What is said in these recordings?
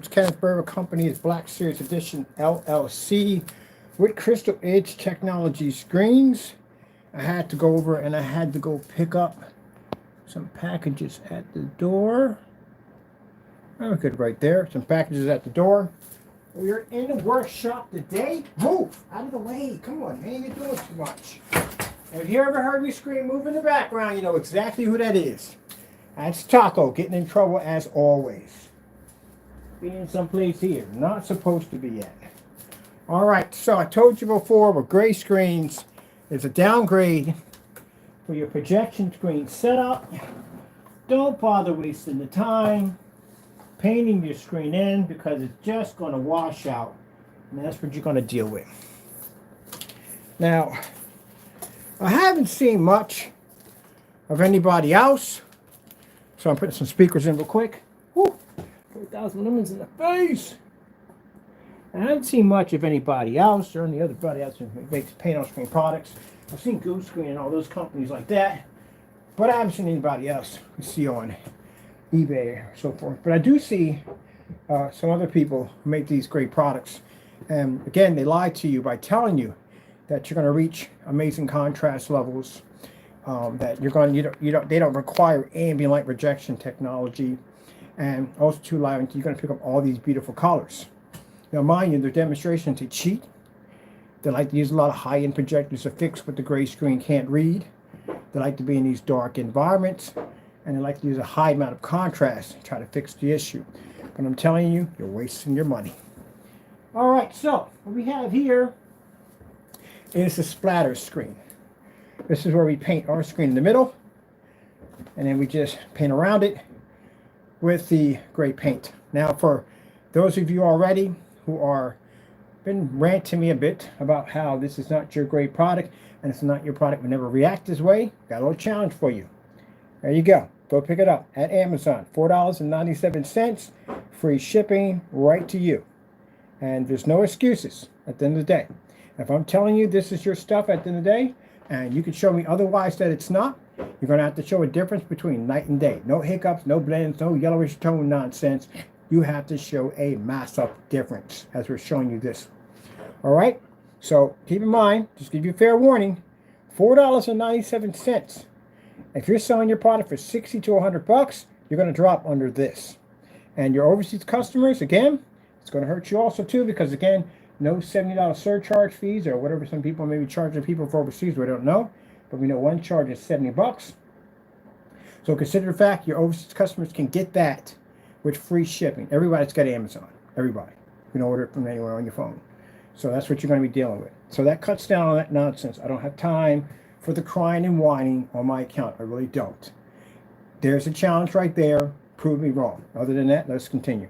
It's Kenneth Berger Company's Black Series Edition LLC with Crystal Edge Technology screens. I had to go over and I had to go pick up some packages at the door. Oh, good, right there. Some packages at the door. We're in the workshop today. Move out of the way. Come on, man. You're doing too much. And if you ever heard me scream, move in the background, you know exactly who that is. That's Taco, getting in trouble as always. Being someplace here, not supposed to be at. All right, so I told you before, with gray screens, it's a downgrade for your projection screen setup. Don't bother wasting the time painting your screen in because it's just going to wash out, and that's what you're going to deal with. Now, I haven't seen much of anybody else, so I'm putting some speakers in real quick. Woo! 4,000 lumens in the face. I haven't seen much of anybody else or any other body else who makes paint on screen products. I've seen Goose Screen and all those companies like that, but I haven't seen anybody else you see on eBay or so forth. But I do see some other people who make these great products, and again, they lie to you by telling you that you're going to reach amazing contrast levels, that they don't require ambient light rejection technology, and also too loud, you're going to pick up all these beautiful colors. Now, mind you, their demonstrations, they cheat. They like to use a lot of high-end projectors to fix what the gray screen can't read. They like to be in these dark environments, and they like to use a high amount of contrast to try to fix the issue. But I'm telling you, you're wasting your money. All right, so what we have here is the splatter screen. This is where we paint our screen in the middle, and then we just paint around it with the gray paint. Now, for those of you already who are been ranting me a bit about how this is not your great product and it's not your product will never react this way, got a little challenge for you. There you go. Go pick it up at Amazon. $4.97, free shipping right to you. And there's no excuses at the end of the day. If I'm telling you this is your stuff at the end of the day, and you can show me otherwise that it's not, you're going to have to show a difference between night and day. No hiccups, no blends, no yellowish tone nonsense. You have to show a massive difference as we're showing you this. All right? So keep in mind, just give you a fair warning, $4.97. If you're selling your product for $60 to $100, you're going to drop under this. And your overseas customers, again, it's going to hurt you also too, because again, no $70 surcharge fees or whatever some people may be charging people for overseas. We don't know, but we know one charge is $70. So consider the fact your overseas customers can get that with free shipping. Everybody's got Amazon. Everybody. You can order it from anywhere on your phone. So that's what you're going to be dealing with. So that cuts down on that nonsense. I don't have time for the crying and whining on my account. I really don't. There's a challenge right there. Prove me wrong. Other than that, let's continue.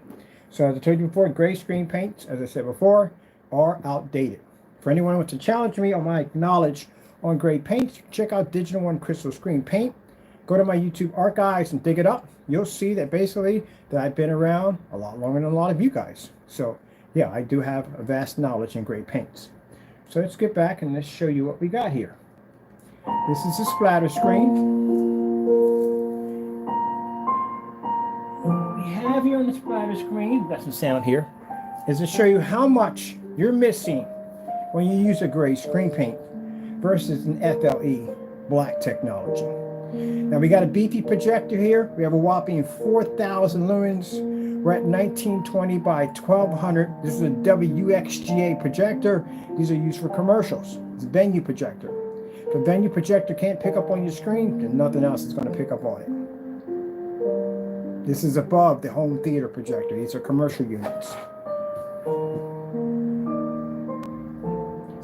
So as I told you before, gray screen paints, as I said before, are outdated. For anyone who wants to challenge me on my knowledge on gray paints, check out Digital One Crystal Screen Paint. Go to my YouTube archives and dig it up. You'll see that basically that I've been around a lot longer than a lot of you guys. So yeah, I do have a vast knowledge in gray paints. So let's get back and let's show you what we got here. This is a splatter screen. What we have here on the splatter screen, got some sound here, is to show you how much you're missing when you use a gray screen paint versus an FLE black technology. Now we got a beefy projector here. We have a whopping 4,000 lumens. We're at 1920 by 1200. This is a WXGA projector. These are used for commercials. It's a venue projector. If a venue projector can't pick up on your screen, then nothing else is going to pick up on it. This is above the home theater projector. These are commercial units.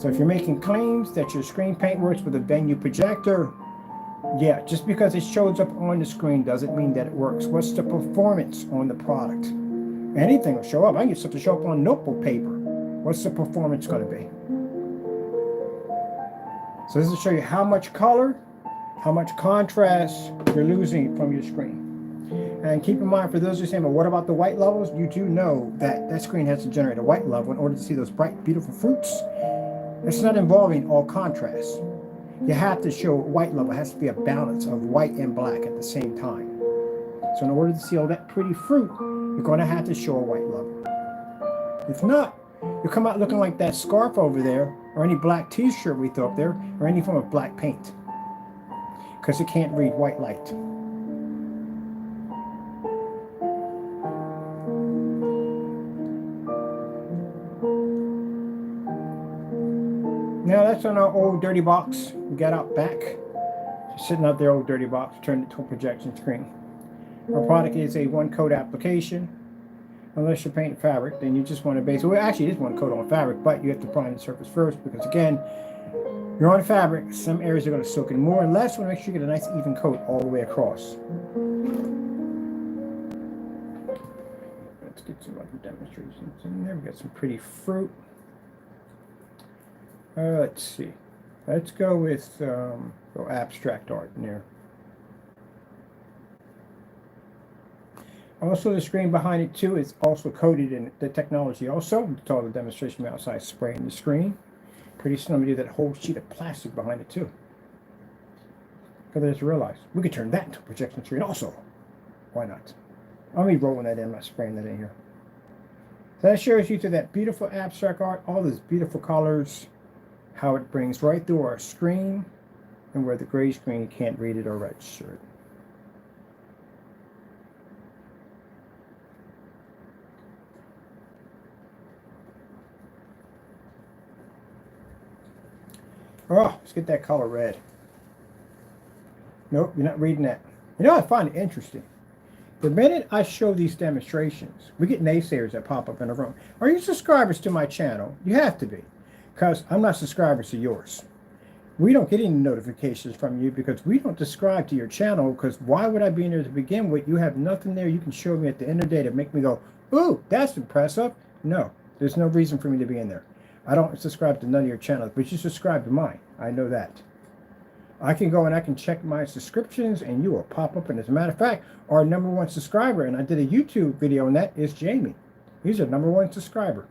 So if you're making claims that your screen paint works with a venue projector, yeah, just because it shows up on the screen doesn't mean that it works. What's the performance on the product? Anything will show up. I can get stuff to show up on notebook paper. What's the performance going to be? So this will show you how much color, how much contrast you're losing from your screen. And keep in mind, for those who are saying, well, what about the white levels? You do know that that screen has to generate a white level in order to see those bright, beautiful fruits. It's not involving all contrast. You have to show white level. It has to be a balance of white and black at the same time. So in order to see all that pretty fruit, you're going to have to show a white level. If not, you come out looking like that scarf over there, or any black t-shirt we throw up there, or any form of black paint. Because it can't read white light. Now that's on our old dirty box we got out back. Just sitting out there, old dirty box, turned it to a projection screen. Our product is a one-coat application. Unless you're painting fabric, then you just want to base. Well, actually, it is one coat on fabric, but you have to prime the surface first because, again, you're on fabric. Some areas are going to soak in more and less. You want to make sure you get a nice even coat all the way across. Let's get some other demonstrations in there. We got some pretty fruit. Let's see. Let's go with abstract art in there. Also, the screen behind it too is also coated in the technology. Also, it's all the demonstration outside spraying the screen. Pretty soon, I'm gonna do that whole sheet of plastic behind it too. Because I just realized we could turn that into a projection screen also. Why not? I'll be rolling that in. I'm not spraying that in here. So that shows you to that beautiful abstract art, all those beautiful colors, how it brings right through our screen, and where the gray screen can't read it or register it. Oh, let's get that color red. Nope, you're not reading that. You know, I find it interesting. The minute I show these demonstrations, we get naysayers that pop up in the room. Are you subscribers to my channel? You have to be, because I'm not subscribers to yours. We don't get any notifications from you because we don't subscribe to your channel, because why would I be in there to begin with? You have nothing there you can show me at the end of the day to make me go, ooh, that's impressive. No, there's no reason for me to be in there. I don't subscribe to none of your channels, but you subscribe to mine. I know that. I can go and I can check my subscriptions and you will pop up. And as a matter of fact, our #1 subscriber, and I did a YouTube video on that, is Jamie. He's our #1 subscriber.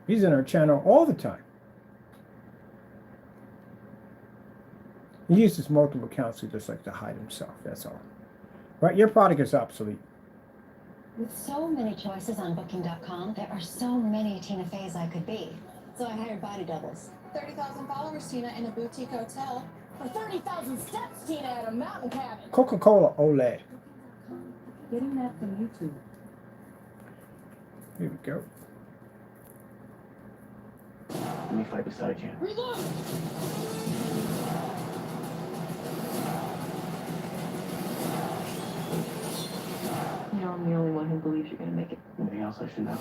He's in our channel all the time. He uses multiple accounts. He just likes to hide himself. That's all. Right? Your product is obsolete. With so many choices on Booking.com, there are so many Tina Feys I could be. So I hired body doubles. 30,000 followers, Tina, in a boutique hotel. For 30,000 steps, Tina, at a mountain cabin. Coca-Cola OLED. Getting that from YouTube. Here we go. Let me fight beside you. Reload! You know, I'm the only one who believes you're gonna make it. Anything else I should know?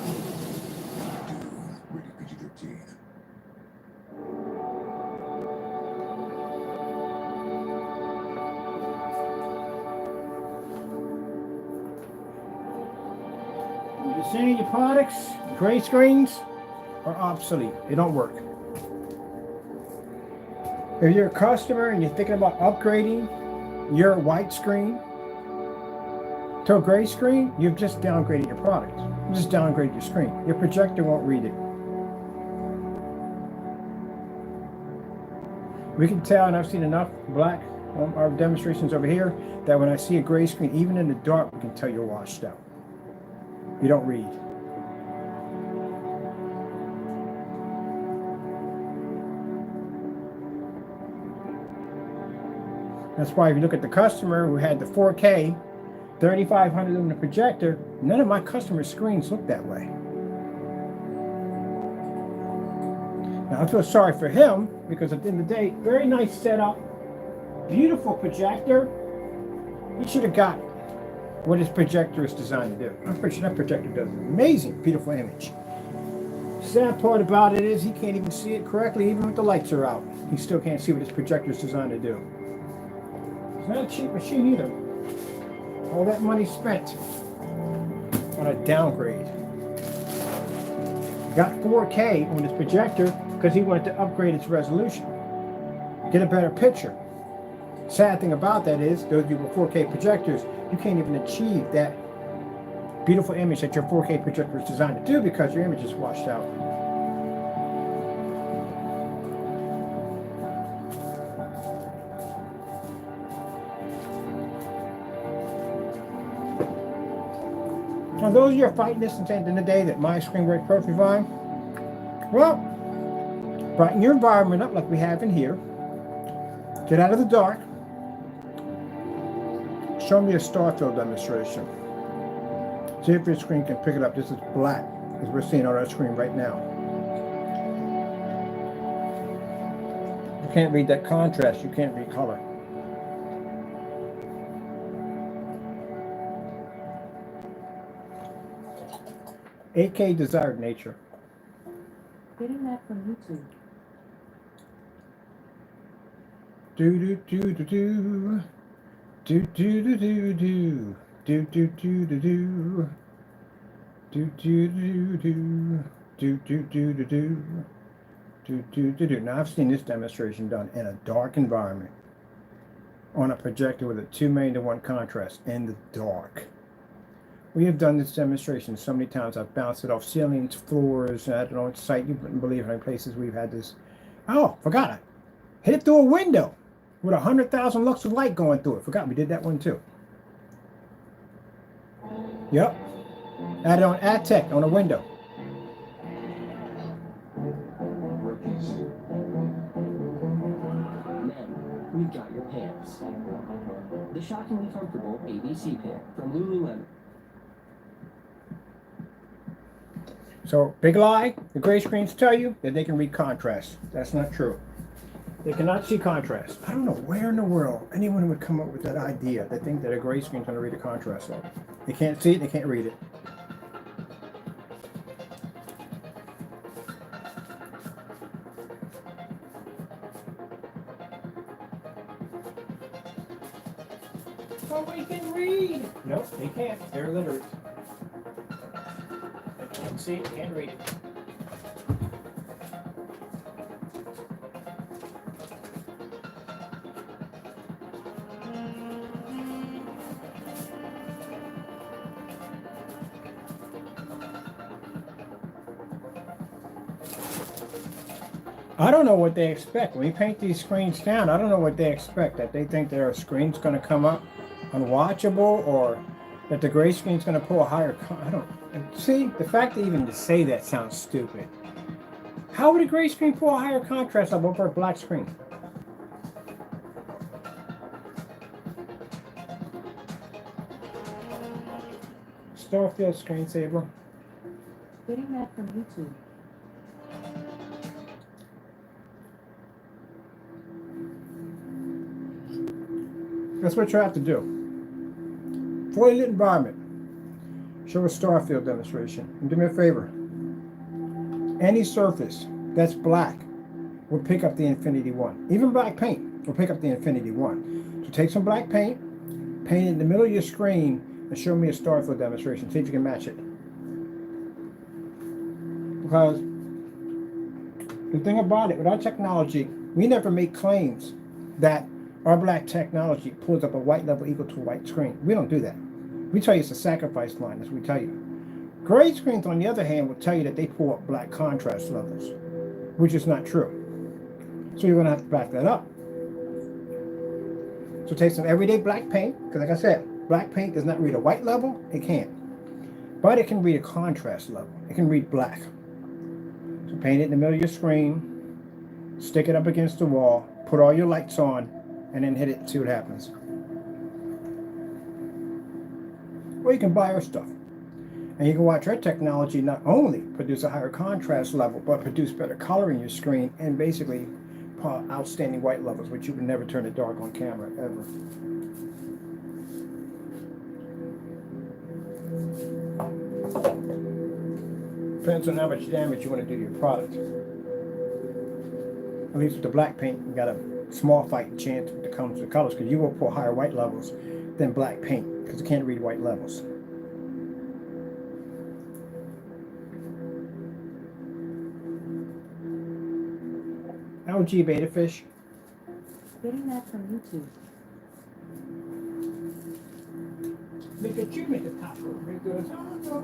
Rated PG-13. You're saying your products, gray screens, are obsolete. They don't work. If you're a customer and you're thinking about upgrading your white screen to a gray screen, you've just downgraded your product. You just downgraded your screen. Your projector won't read it. We can tell, and I've seen enough black on our demonstrations over here, that when I see a gray screen, even in the dark, we can tell you're washed out. You don't read. That's why if you look at the customer who had the 4K 3500 on the projector, none of my customer screens look that way. Now I feel sorry for him because at the end of the day, very nice setup, beautiful projector. He should have got what his projector is designed to do. I'm pretty sure that projector does an amazing, beautiful image. Sad part about it is he can't even see it correctly, even when the lights are out. He still can't see what his projector is designed to do. It's not a cheap machine either. All that money spent on a downgrade. Got 4K on his projector because he wanted to upgrade its resolution, get a better picture. Sad thing about that is, those of you with 4K projectors, you can't even achieve that beautiful image that your 4K projector is designed to do because your image is washed out. Now, those of you are fighting this and saying at the end of the day that my screen works perfectly fine, well, brighten your environment up like we have in here. Get out of the dark. Show me a star field demonstration. See if your screen can pick it up. This is black, as we're seeing on our screen right now. You can't read that contrast. You can't read color. AK desired nature. Getting that from YouTube. Do do do do do. Do do do do do. Do do do do do. Do do do do. Do do do do do. Do do do do. Now I've seen this demonstration done in a dark environment on a projector with a 2:1 contrast in the dark. We have done this demonstration so many times. I've bounced it off ceilings, floors, I don't know what site. You wouldn't believe how many places we've had this. Oh, forgot it. Hit it through a window with 100,000 lux of light going through it. Forgot we did that one too. Yep. Had it on AdTech on a window. Men, we've got your pants. The shockingly comfortable ABC pant from Lululemon. So, big lie, the gray screens tell you that they can read contrast. That's not true. They cannot see contrast. I don't know where in the world anyone would come up with that idea. They think that a gray screen is going to read a contrast level. They can't see it, they can't read it. Oh, we can read! Nope, they can't. They're illiterate. They can't see it, can't read it. I don't know what they expect. When we paint these screens down, I don't know what they expect. That they think their screen's going to come up unwatchable, or that the gray screen's going to pull a higher... I don't... See, the fact that even to say that sounds stupid. How would a gray screen pull a higher contrast level over a black screen? Starfield screensaver. Getting that from YouTube. That's what you have to do. Fully lit environment. Show a star field demonstration. And do me a favor. Any surface that's black will pick up the Infinity 1. Even black paint will pick up the Infinity 1. So take some black paint, paint it in the middle of your screen, and show me a star field demonstration. See if you can match it. Because the thing about it, with our technology, we never make claims that our black technology pulls up a white level equal to a white screen. We don't do that. We tell you it's a sacrifice line, as we tell you. Gray screens, on the other hand, will tell you that they pull up black contrast levels, which is not true. So you're going to have to back that up. So take some everyday black paint, because like I said, black paint does not read a white level. It can't. But it can read a contrast level. It can read black. So paint it in the middle of your screen, stick it up against the wall, put all your lights on, and then hit it and see what happens. Or you can buy our stuff. And you can watch our technology not only produce a higher contrast level, but produce better color in your screen and basically outstanding white levels, which you would never turn it dark on camera, ever. Depends on how much damage you want to do to your product. At least with the black paint, you got a small fighting chance when it comes to colors, because you will pull higher white levels than black paint, because it can't read white levels. Algae beta fish. Getting that from YouTube. Look at you, make a taco. Make a taco.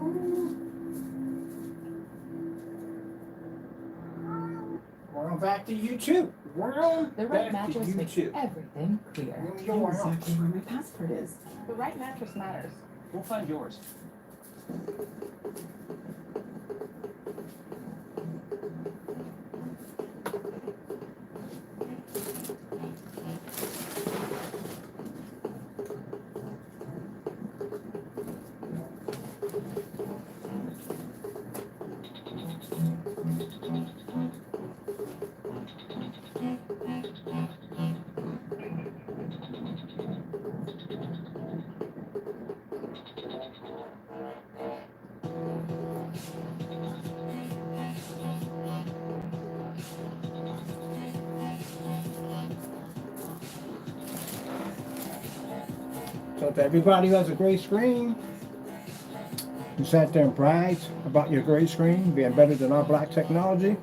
We're on back to YouTube. We're on The right back to mattress makes YouTube. everything clear. Yo, I know exactly where my passport is. The right mattress matters. We'll find yours. So if everybody who has a gray screen, you sat there and bragged about your gray screen being better than our black technology,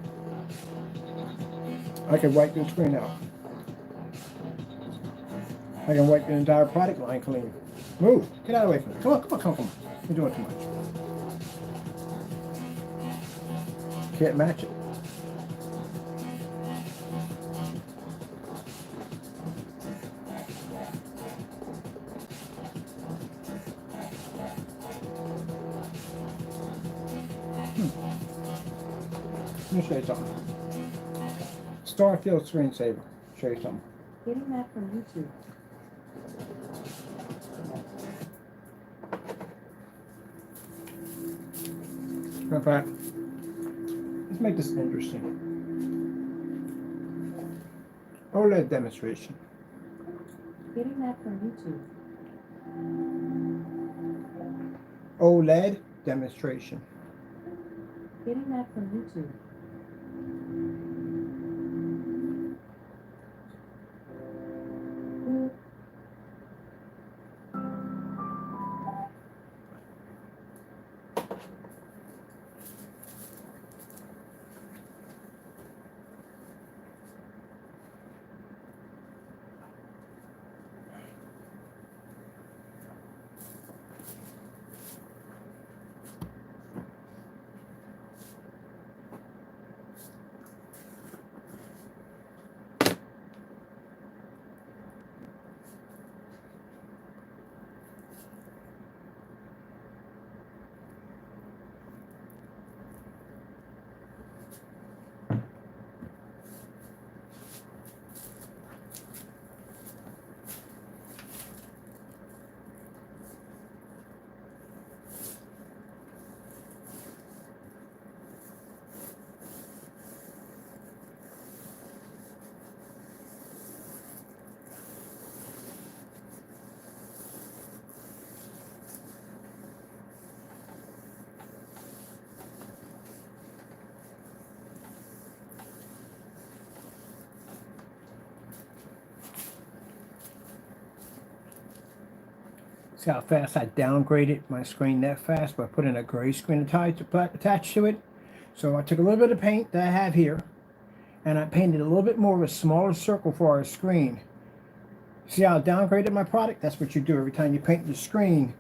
I can wipe your screen out. I can wipe your entire product line clean. Move. Get out of the way from me. Come on, come on, come on, come on. You're doing too much. Can't match it. Let me show you something. Starfield screensaver. Show you something. Getting that from YouTube. In fact, let's make this interesting. OLED demonstration. Getting that from YouTube. OLED demonstration. Getting that from YouTube. See how fast I downgraded my screen that fast by putting a gray screen attached to it. So I took a little bit of paint that I have here and I painted a little bit more of a smaller circle for our screen. See how I downgraded my product? That's what you do every time you paint your screen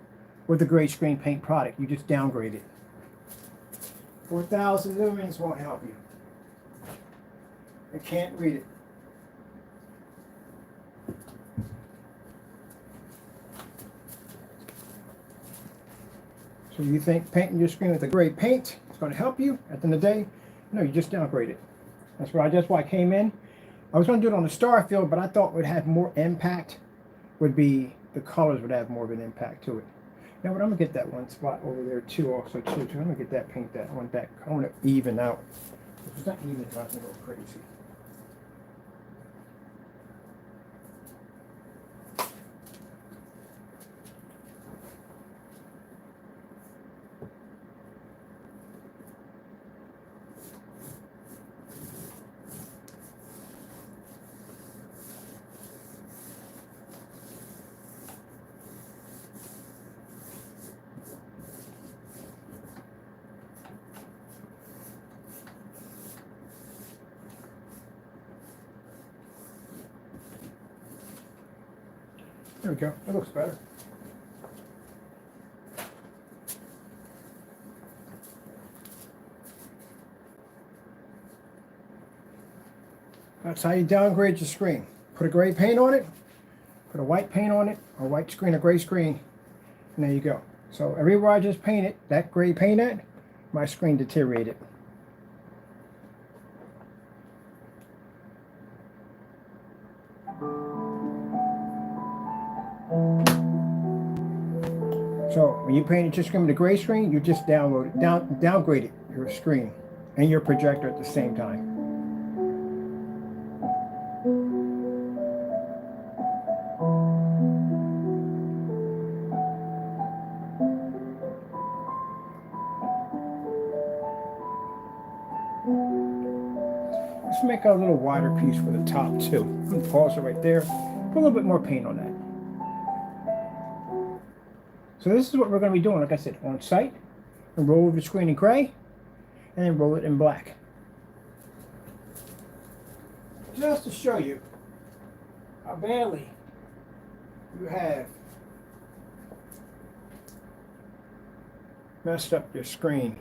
with a gray screen paint product. You just downgrade it. 4,000 lumens won't help you. I can't read it. So you think painting your screen with a gray paint is going to help you at the end of the day? No, you just downgrade it. That's why I came in. I was going to do it on the star field, but I thought would have more impact would be the colors would have more of an impact to it. Now, but I'm going to get that one spot over there too also too. I'm going to get that paint that one back. I want to even out. If it's not even, it's not going to go crazy. There we go. That looks better. That's how you downgrade your screen. Put a gray paint on it, put a white paint on it, or white screen, a gray screen, and there you go. So everywhere I just painted, that gray paint at, my screen deteriorated. So when you painted your screen with a gray screen, you just downgraded your screen and your projector at the same time. Let's make a little wider piece for the top too. I'm gonna pause it right there. Put a little bit more paint on that. So this is what we're going to be doing, like I said, on site. And roll over the screen in gray, and then roll it in black. Just to show you how badly you have messed up your screen.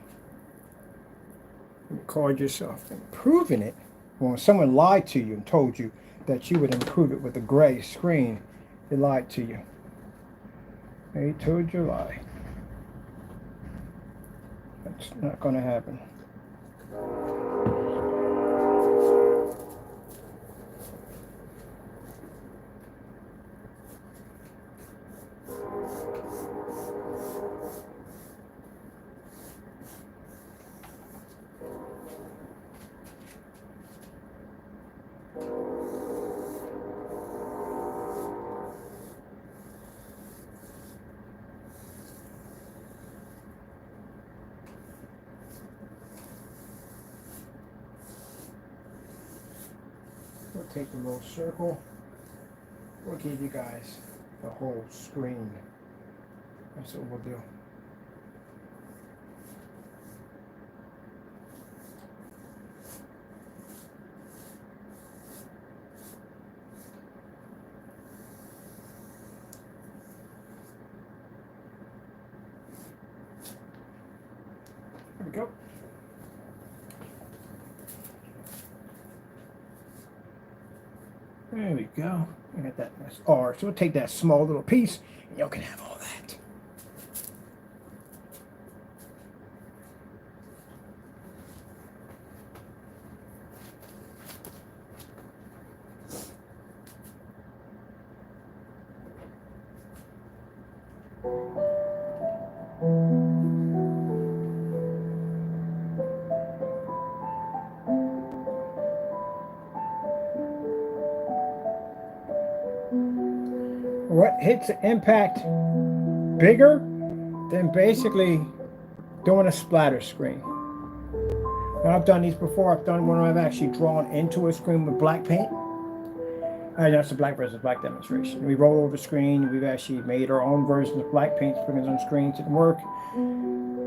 You called yourself improving it. Well, someone lied to you and told you that you would improve it with a gray screen, they lied to you. They told you a lie. That's not going to happen. We'll take the little circle. We'll give you guys the whole screen. That's what we'll do. There we go. There we go. I got that nice R. So we'll take that small little piece, and y'all can have all that. What hits the impact bigger than basically doing a splatter screen? And I've done these before. I've done one where I've actually drawn into a screen with black paint. That's the black versus black demonstration. We roll over the screen. We've actually made our own versions of black paint, putting it on screens. It didn't work.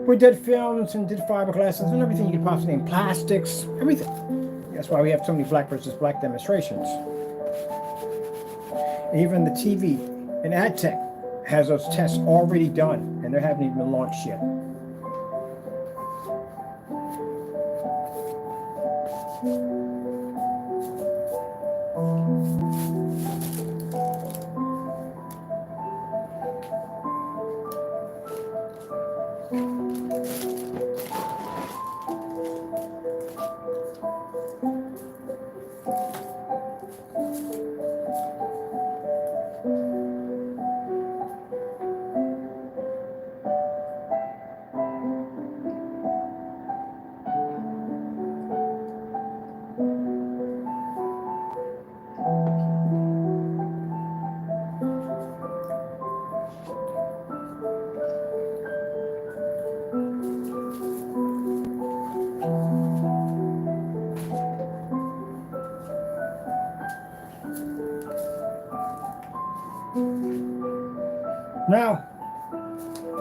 We did films and did fiberglasses and everything you could possibly name, plastics, everything. That's why we have so many black versus black demonstrations. Even the TV and ad tech has those tests already done, and they haven't even been launched yet.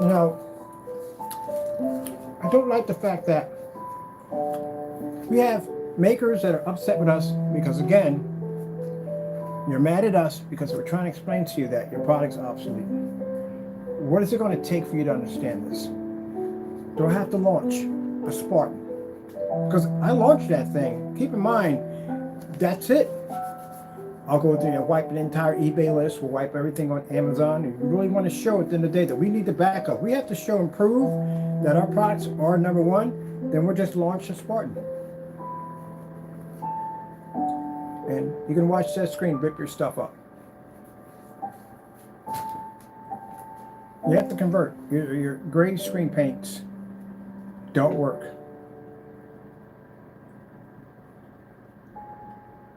Now, I don't like the fact that we have makers that are upset with us because, again, you're mad at us because we're trying to explain to you that your product's obsolete. What is it going to take for you to understand this? Do I have to launch a Spartan? Because I launched that thing. Keep in mind, that's it. I'll go through and wipe the entire eBay list. We'll wipe everything on Amazon. And we really want to show at the end of the day that we need to back up. We have to show and prove that our products are number one. Then we'll just launch a Spartan. And you can watch that screen rip your stuff up. You have to convert. Your gray screen paints don't work.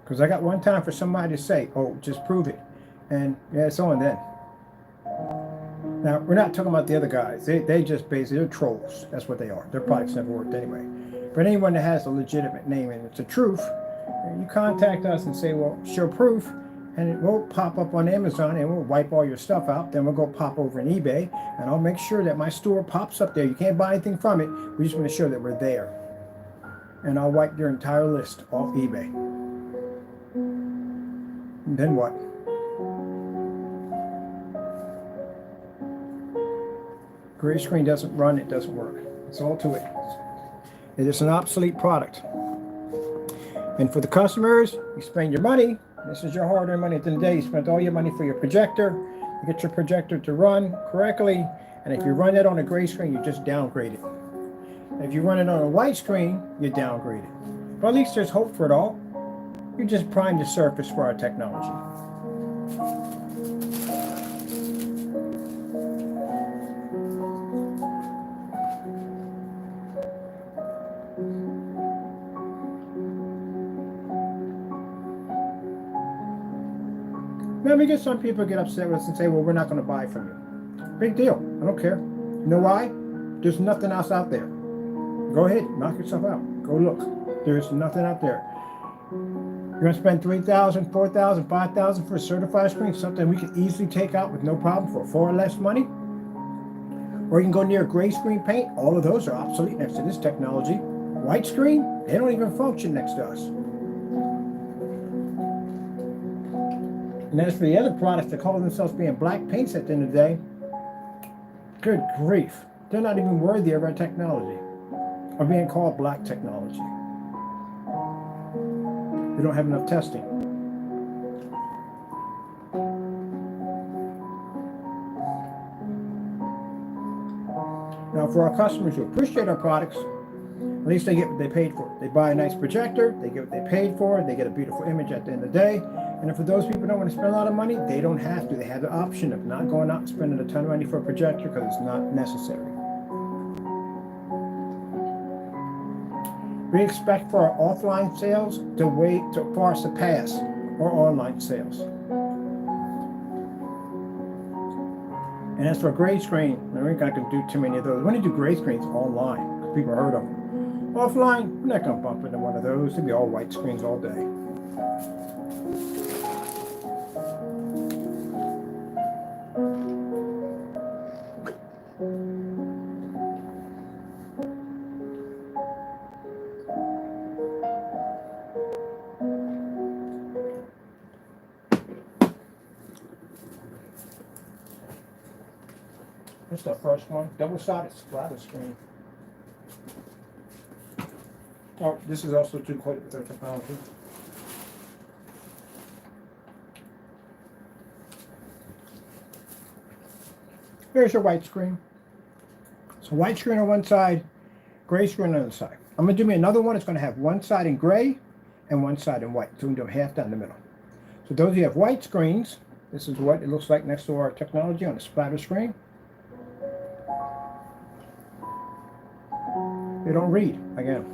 Because I got one time for somebody to say, oh, just prove it. And yeah, it's on then. Now, we're not talking about the other guys. They just basically, they're trolls. That's what they are. Their products never worked anyway. But anyone that has a legitimate name and it's a truth, you contact us and say, well, show proof. And it will pop up on Amazon and we'll wipe all your stuff out. Then we'll go pop over in eBay and I'll make sure that my store pops up there. You can't buy anything from it. We just want to show that we're there. And I'll wipe your entire list off eBay. And then what? Gray screen doesn't run, it doesn't work. It's all to it. It is an obsolete product. And for the customers, you spend your money. This is your hard-earned money. At the end of the day, you spent all your money for your projector. You get your projector to run correctly. And if you run it on a gray screen, you just downgrade it. If you run it on a white screen, you downgrade it. But at least there's hope for it all. You just prime the surface for our technology. Now we get some people get upset with us and say, well, we're not going to buy from you. Big deal. I don't care. You know why? There's nothing else out there. Go ahead. Knock yourself out. Go look. There's nothing out there. You're going to spend $3,000, $4,000, $5,000 for a certified screen, something we can easily take out with no problem for far less money. Or you can go near gray screen paint. All of those are obsolete next to this technology. White screen, they don't even function next to us. And as for the other products that call themselves being black paints at the end of the day, good grief. They're not even worthy of our technology, or being called black technology. We don't have enough testing. Now for our customers who appreciate our products, at least they get what they paid for. They buy a nice projector, they get what they paid for, they get a beautiful image at the end of the day. And for those people who don't want to spend a lot of money, they don't have to. They have the option of not going out and spending a ton of money for a projector because it's not necessary. We expect for our offline sales to far surpass our online sales. And as for gray screen, we're not going to do too many of those. We're going to do gray screens online because people heard of them. Offline, we're not going to bump into one of those. It'll be all white screens all day. This is the first one, double-sided splatter screen. Oh, this is also two-coated with our technology. Here's your white screen. So white screen on one side, gray screen on the other side. I'm going to do me another one. It's going to have one side in gray and one side in white. So we can do half down the middle. So those of you who have white screens, this is what it looks like next to our technology on a splatter screen. They don't read, again.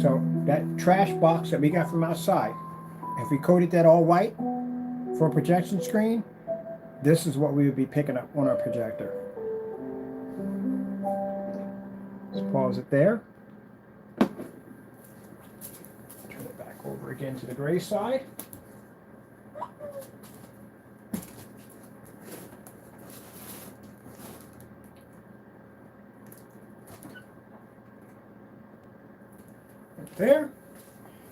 So that trash box that we got from outside, if we coated that all white for a projection screen, this is what we would be picking up on our projector. Let's pause it there. Turn it back over again to the gray side. There.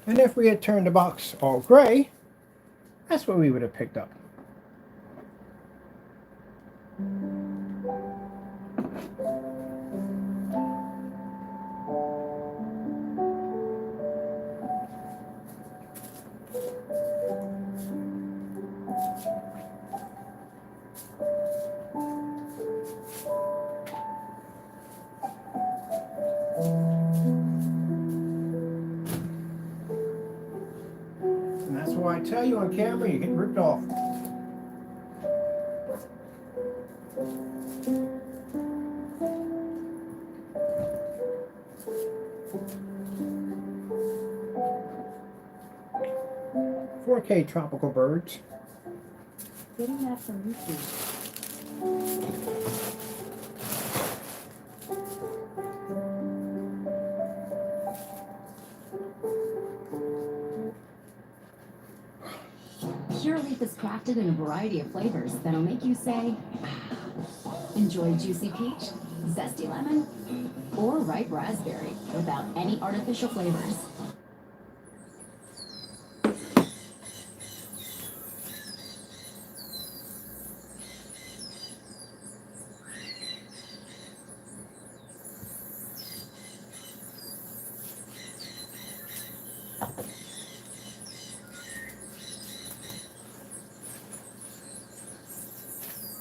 And if we had turned the box all gray, that's what we would have picked up. And that's why I tell you on camera, you get ripped off. "4K tropical birds." Getting that from YouTube. Pure Leaf is crafted in a variety of flavors that'll make you say, "Ah." Enjoy juicy peach, zesty lemon, or ripe raspberry without any artificial flavors.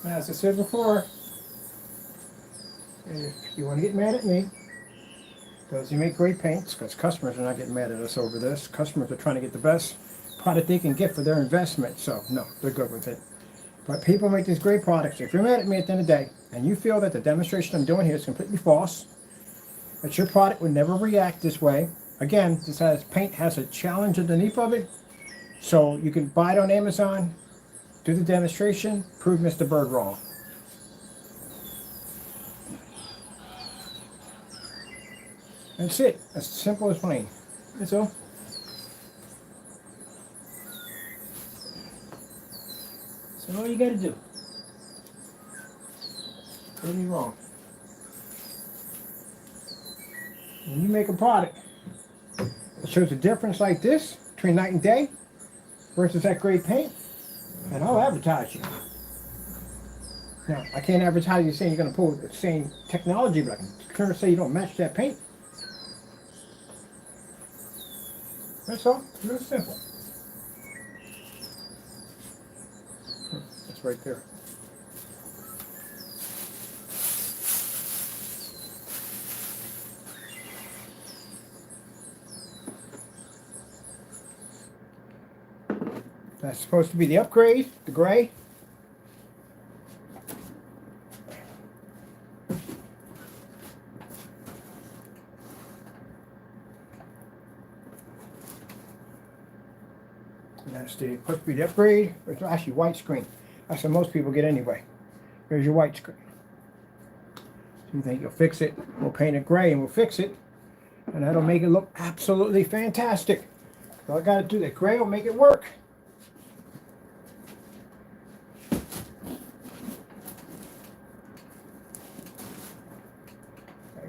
As I said before, if you want to get mad at me, because you make great paints, because customers are not getting mad at us over this. Customers are trying to get the best product they can get for their investment. So, no, they're good with it. But people make these great products. If you're mad at me at the end of the day, and you feel that the demonstration I'm doing here is completely false, that your product would never react this way, again, paint has a challenge underneath of it. So you can buy it on Amazon, do the demonstration, prove Mr. Bird wrong. That's it. As simple as plain. That's all. That's all you gotta do. Prove me wrong. When you make a product that shows a difference like this between night and day versus that great paint, and I'll advertise you. Now, I can't advertise you saying you're going to pull the same technology, but I can sure say you don't match that paint. That's all. Real simple. That's right there. That's supposed to be the upgrade, the gray. And that's supposed to be the upgrade. It's actually white screen. That's what most people get anyway. Here's your white screen. So you think you'll fix it? We'll paint it gray and we'll fix it. And that'll make it look absolutely fantastic. All I gotta do, that gray will make it work.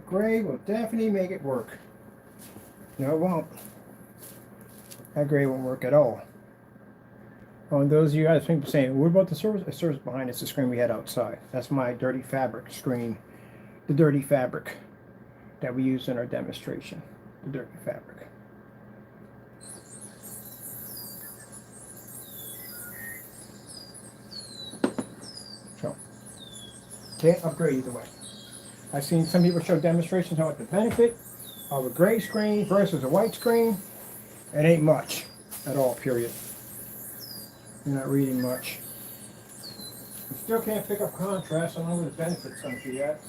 Gray will definitely make it work. No, it won't. That gray won't work at all. On those of you guys think saying, what about the service? The service behind it's the screen we had outside. That's my dirty fabric screen. The dirty fabric that we used in our demonstration. The dirty fabric. So, can't upgrade either way. I've seen some people show demonstrations on what the benefit of a gray screen versus a white screen. It ain't much at all, period. You're not reading much. You still can't pick up contrast. I don't know what the benefits come to yet.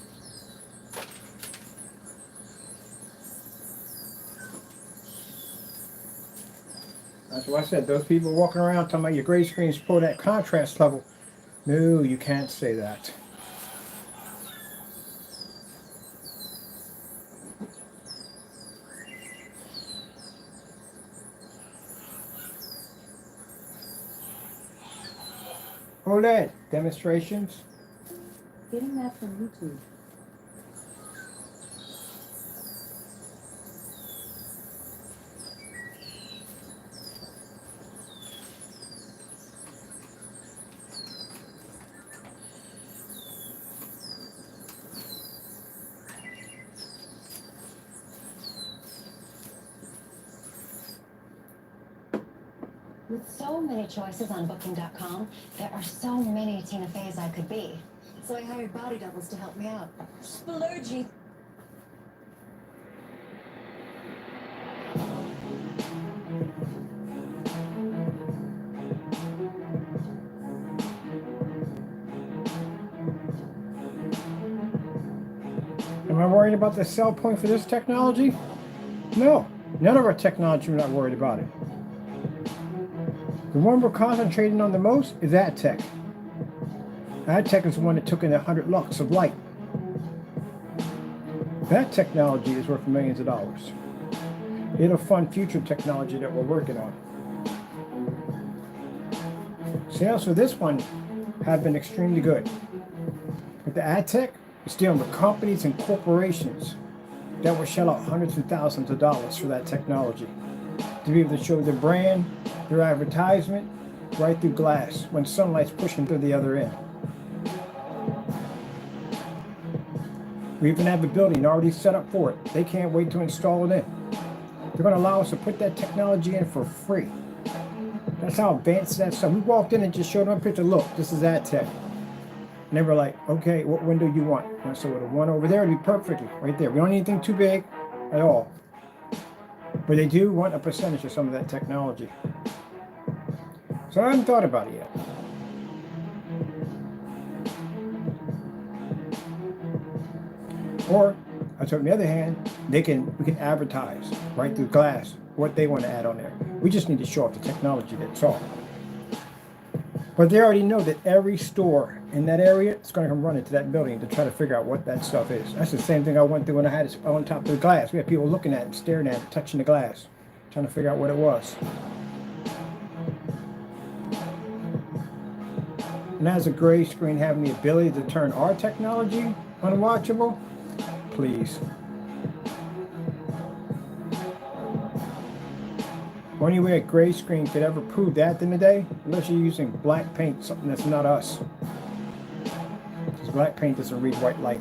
That's what I said. Those people walking around talking about your gray screens pull that contrast level. No, you can't say that. OLED demonstrations. Getting that from YouTube. With so many choices on Booking.com, there are so many Tina Feys I could be. So I hired body doubles to help me out. Splurgy. Am I worried about the sell point for this technology? No. None of our technology, we're not worried about it. The one we're concentrating on the most is AdTech. AdTech is the one that took in 100 lux of light. That technology is worth millions of dollars. It'll fund future technology that we're working on. Sales for this one have been extremely good. But the AdTech is dealing with companies and corporations that will shell out hundreds of thousands of dollars for that technology to be able to show their brand, their advertisement, right through glass when sunlight's pushing through the other end. We even have the building already set up for it. They can't wait to install it in. They're going to allow us to put that technology in for free. That's how advanced that stuff. We walked in and just showed them a picture. Look, this is AdTech. And they were like, okay, what window you want? And I said, well, the one over there would be perfectly right there. We don't need anything too big at all. But they do want a percentage of some of that technology. So I haven't thought about it yet. Or, I took on the other hand, we can advertise right through glass what they want to add on there. We just need to show off the technology, that's all. But they already know that every store in that area is going to come run into that building to try to figure out what that stuff is. That's the same thing I went through when I had it on top of the glass. We had people looking at it, staring at it, touching the glass, trying to figure out what it was. And as a gray screen having the ability to turn our technology unwatchable, please. Only way a gray screen could ever prove that in the day, unless you're using black paint, something that's not us. Because black paint doesn't read white light.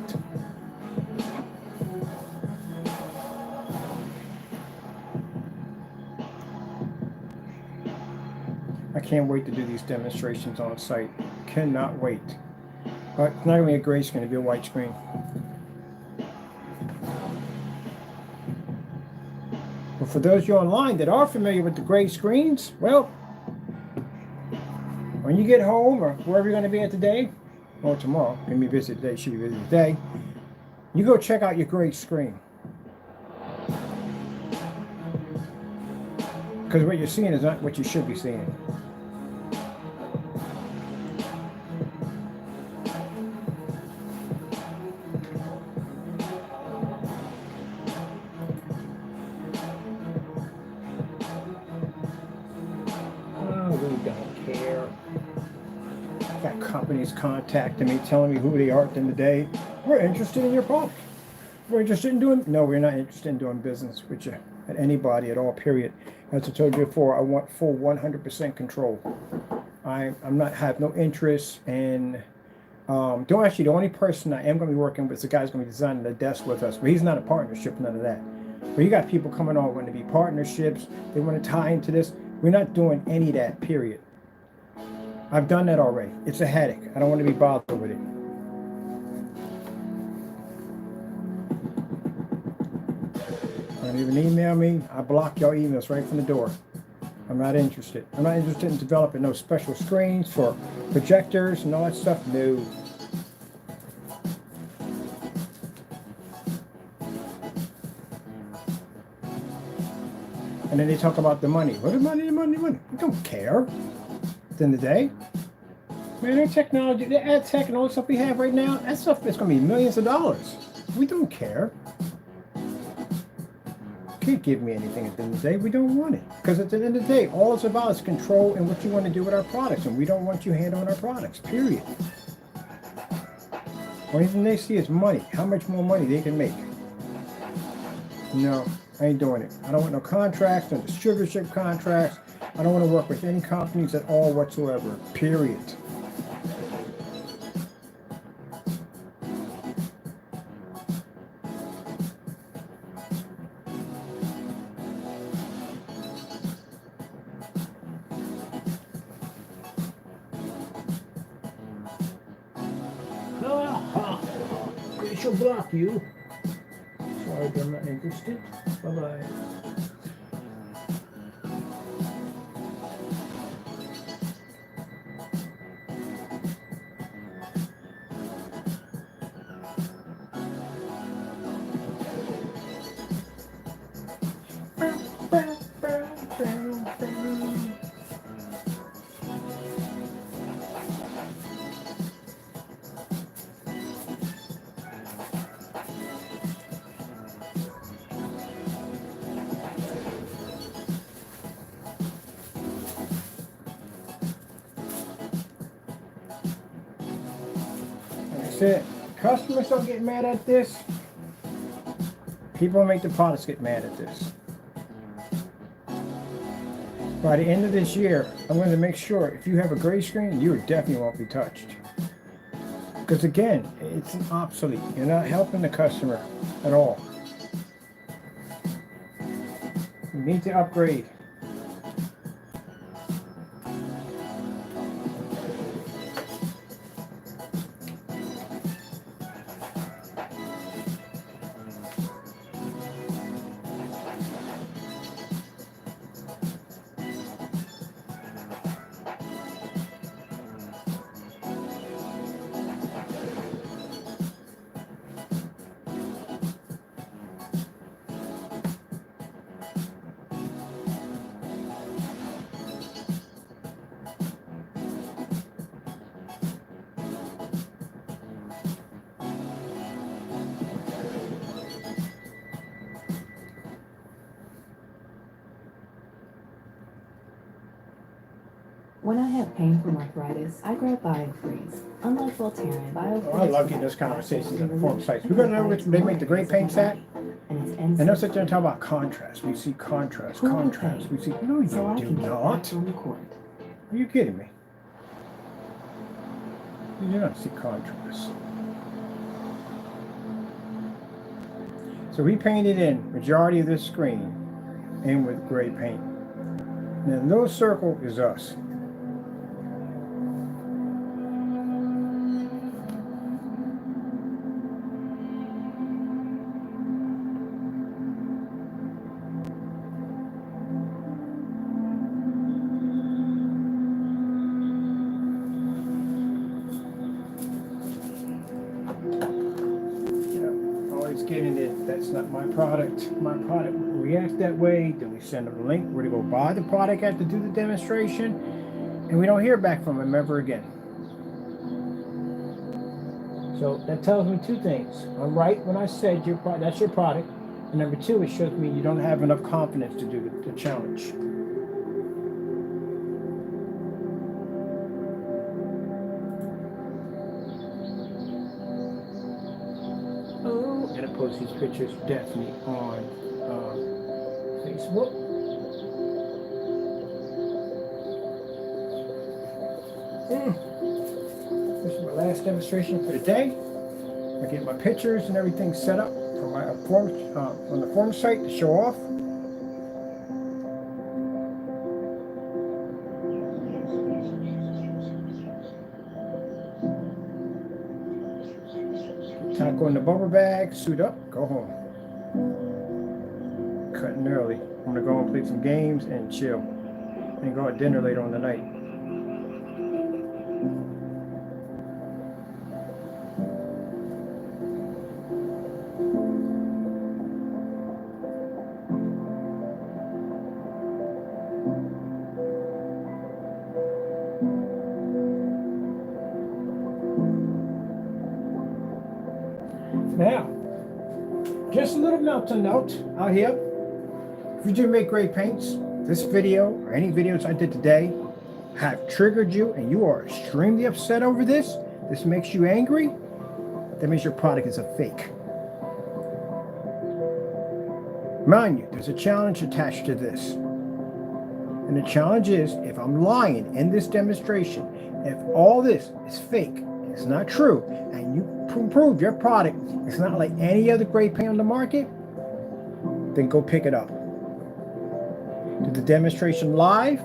I can't wait to do these demonstrations on site. Cannot wait. But it's not going to be a gray screen, it'll be a white screen. But for those of you online that are familiar with the gray screens, well, when you get home or wherever you're going to be at today, or tomorrow, going to be busy today, should be busy today, you go check out your gray screen. Because what you're seeing is not what you should be seeing. Companies contacting me, telling me who they are at the end of the day. We're interested in your product. We're interested in doing, no, we're not interested in doing business with you, at anybody at all, period. As I told you before, I want full 100% control. I'm not, have no interest in, the only person I am going to be working with is the guy who's going to be designing the desk with us, but he's not a partnership, none of that. But you got people coming on wanting to be partnerships, they want to tie into this. We're not doing any of that, period. I've done that already. It's a headache. I don't want to be bothered with it. Don't even email me. I block your emails right from the door. I'm not interested. I'm not interested in developing no special screens for projectors and all that stuff. No. And then they talk about the money. What is money, money, money? We don't care. At the end of the day, man, their technology, the AdTech and all the stuff we have right now, that stuff is going to be millions of dollars. We don't care. Can't give me anything at the end of the day. We don't want it. Because at the end of the day, all it's about is control and what you want to do with our products. And we don't want you handling our products, period. Only thing they see is money. How much more money they can make. No, I ain't doing it. I don't want no contracts, no distributorship contracts. I don't want to work with any companies at all whatsoever, period. I shall block you. Sorry, I'm not interested. Bye-bye. said, customers don't get mad at this. People who make the products get mad at this. By the end of this year, I'm going to make sure if you have a gray screen, you definitely won't be touched. Because again, it's an obsolete. You're not helping the customer at all. You need to upgrade. When I have pain from arthritis, I grab Biofreeze. Unlike Voltaren, Biofreeze... Oh, I love getting those conversations on the forum sites. We're going to know which they make the gray paints at. And they'll sit there and talk about contrast. We see contrast, contrast. We see... No, you do not. Are you kidding me? You do not see contrast. So we painted in majority of this screen in with gray paint. Now the little circle is us. Getting it, that's not my product. My product reacts that way. Then we send them a link where to go buy the product after do the demonstration, and we don't hear back from them ever again. So that tells me two things. I'm right when I said that's your product, and number two, it shows me you don't have enough confidence to do the challenge. Post these pictures definitely on Facebook. This is my last demonstration for the day. I get my pictures and everything set up for my form on the forum site to show off. Tackle in the bubble bag, suit up, go home. Cutting early. I'm gonna go and play some games and chill. And go at dinner later on tonight. Now, just a little mental note out here. If you do make great paints, this video or any videos I did today have triggered you and you are extremely upset over this, this makes you angry, that means your product is a fake. Mind you, there's a challenge attached to this. And the challenge is, if I'm lying in this demonstration, if all this is fake, it's not true, and you prove your product is not like any other gray paint on the market, then go pick it up. Do the demonstration live.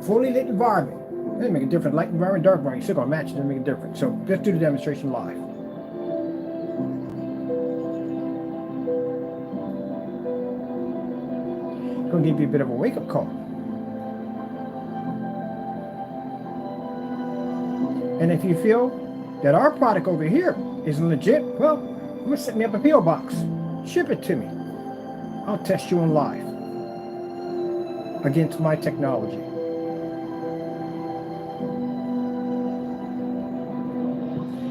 Fully lit environment. It doesn't make a difference. Light environment, dark environment, you're still gonna match it, doesn't make a difference. So just do the demonstration live. Gonna give you a bit of a wake-up call. And if you feel that our product over here isn't legit, well, I'm gonna set me up a P.O. box. Ship it to me. I'll test you on live against my technology.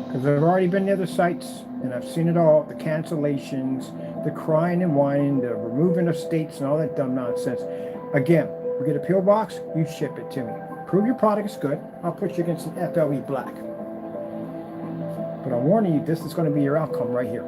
Because I've already been to other sites and I've seen it all, the cancellations, the crying and whining, the removing of states and all that dumb nonsense. Again, we get a P.O. box, you ship it to me. Prove your product is good, I'll put you against an FLE black. But I'm warning you, this is going to be your outcome right here.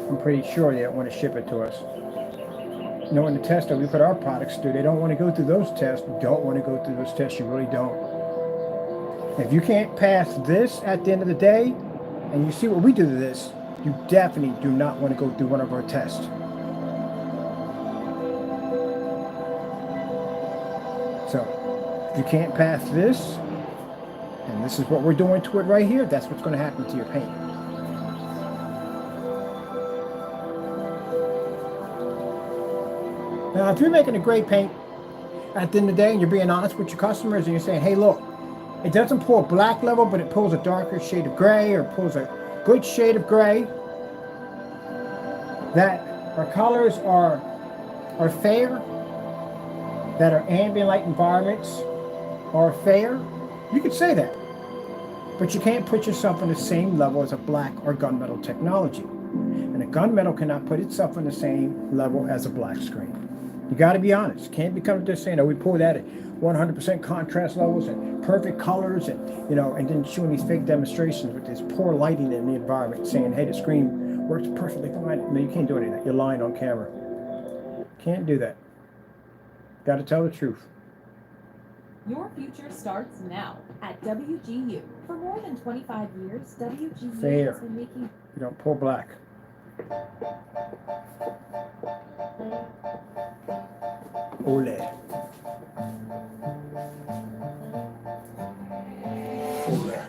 I'm pretty sure they don't want to ship it to us. Knowing the tests that we put our products through, they don't want to go through those tests. Don't want to go through those tests. You really don't. If you can't pass this at the end of the day, and you see what we do to this, you definitely do not want to go through one of our tests. So, if you can't pass this, and this is what we're doing to it right here, that's what's going to happen to your paint. Now, if you're making a great paint at the end of the day and you're being honest with your customers and you're saying, hey, look, it doesn't pull a black level, but it pulls a darker shade of gray or pulls a good shade of gray, that our colors are fair, that our ambient light environments are fair, you could say that. But you can't put yourself on the same level as a black or gunmetal technology. And a gunmetal cannot put itself on the same level as a black screen. You got to be honest. Can't be coming just saying, oh, we pull that at 100% contrast levels and perfect colors, and and then showing these fake demonstrations with this poor lighting in the environment, saying, hey, the screen works perfectly fine. No, you can't do any of that. You're lying on camera. Can't do that. Got to tell the truth. Your future starts now at WGU. For more than 25 years, WGU Fair. has been making... You don't pull black. Ole. Ole.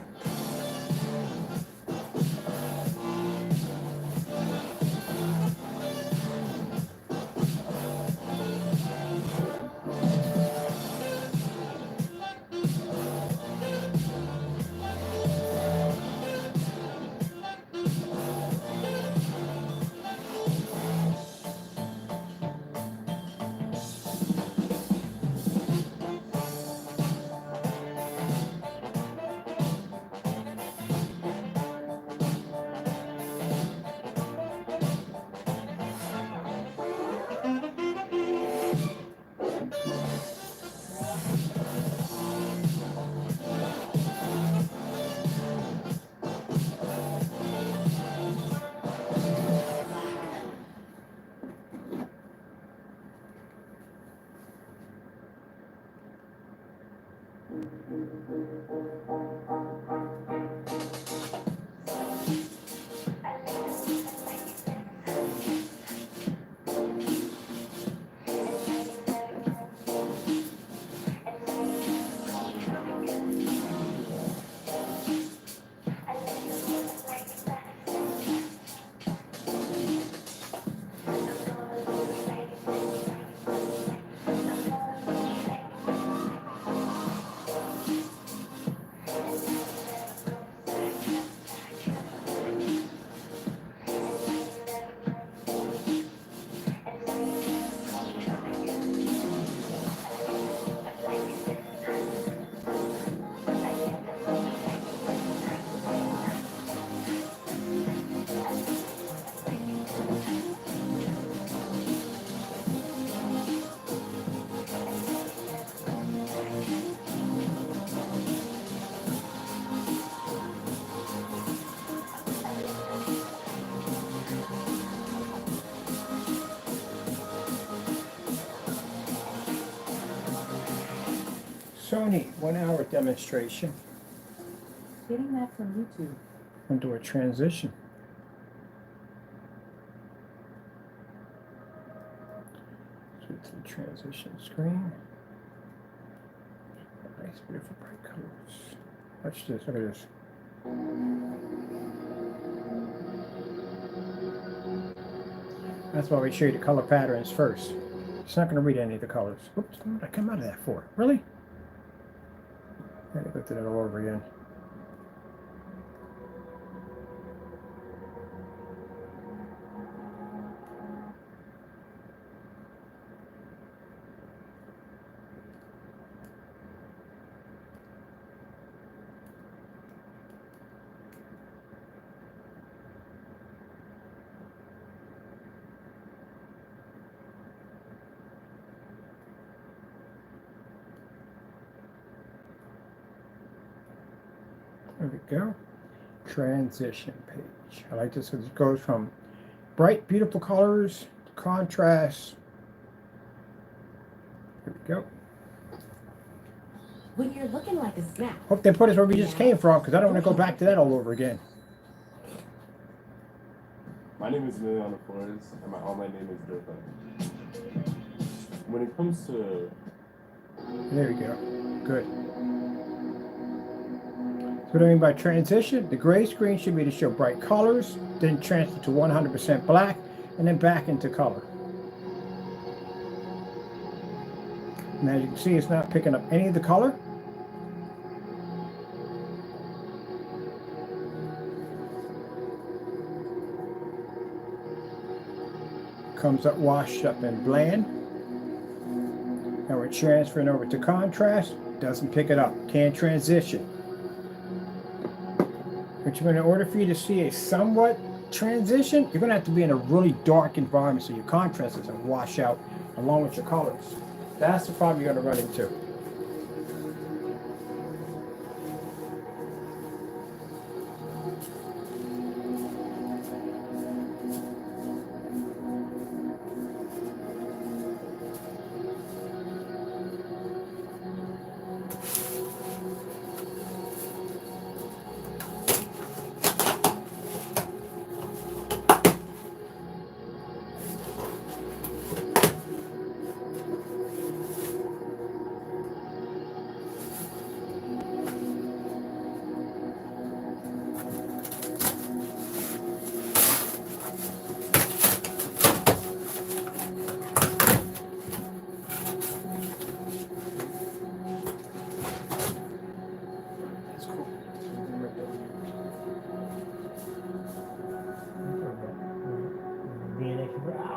Sony 1 hour demonstration. Getting that from YouTube. Into a transition. Switch to the transition screen. Nice, beautiful, bright colors. Watch this. Look at this. That's why we show you the color patterns first. It's not going to read any of the colors. Oops, what did I come out of that for? Really? I gotta go through that all over again. go. Transition page. I like this because it goes from bright, beautiful colors to contrast. Here we go. When you're looking like a snack. Hope they put us where we just came from, because I don't want to go back to that all over again. My name is Liliana Flores, and my online name is Dirtha. When it comes to... There we go. Good. So what I mean by transition, the gray screen should be to show bright colors, then transfer to 100% black, and then back into color. And as you can see, it's not picking up any of the color. Comes up washed up in bland. Now we're transferring over to contrast. Doesn't pick it up. Can't transition. Which in order for you to see a somewhat transition, you're going to have to be in a really dark environment so your contrast doesn't wash out along with your colors. That's the problem you're going to run into.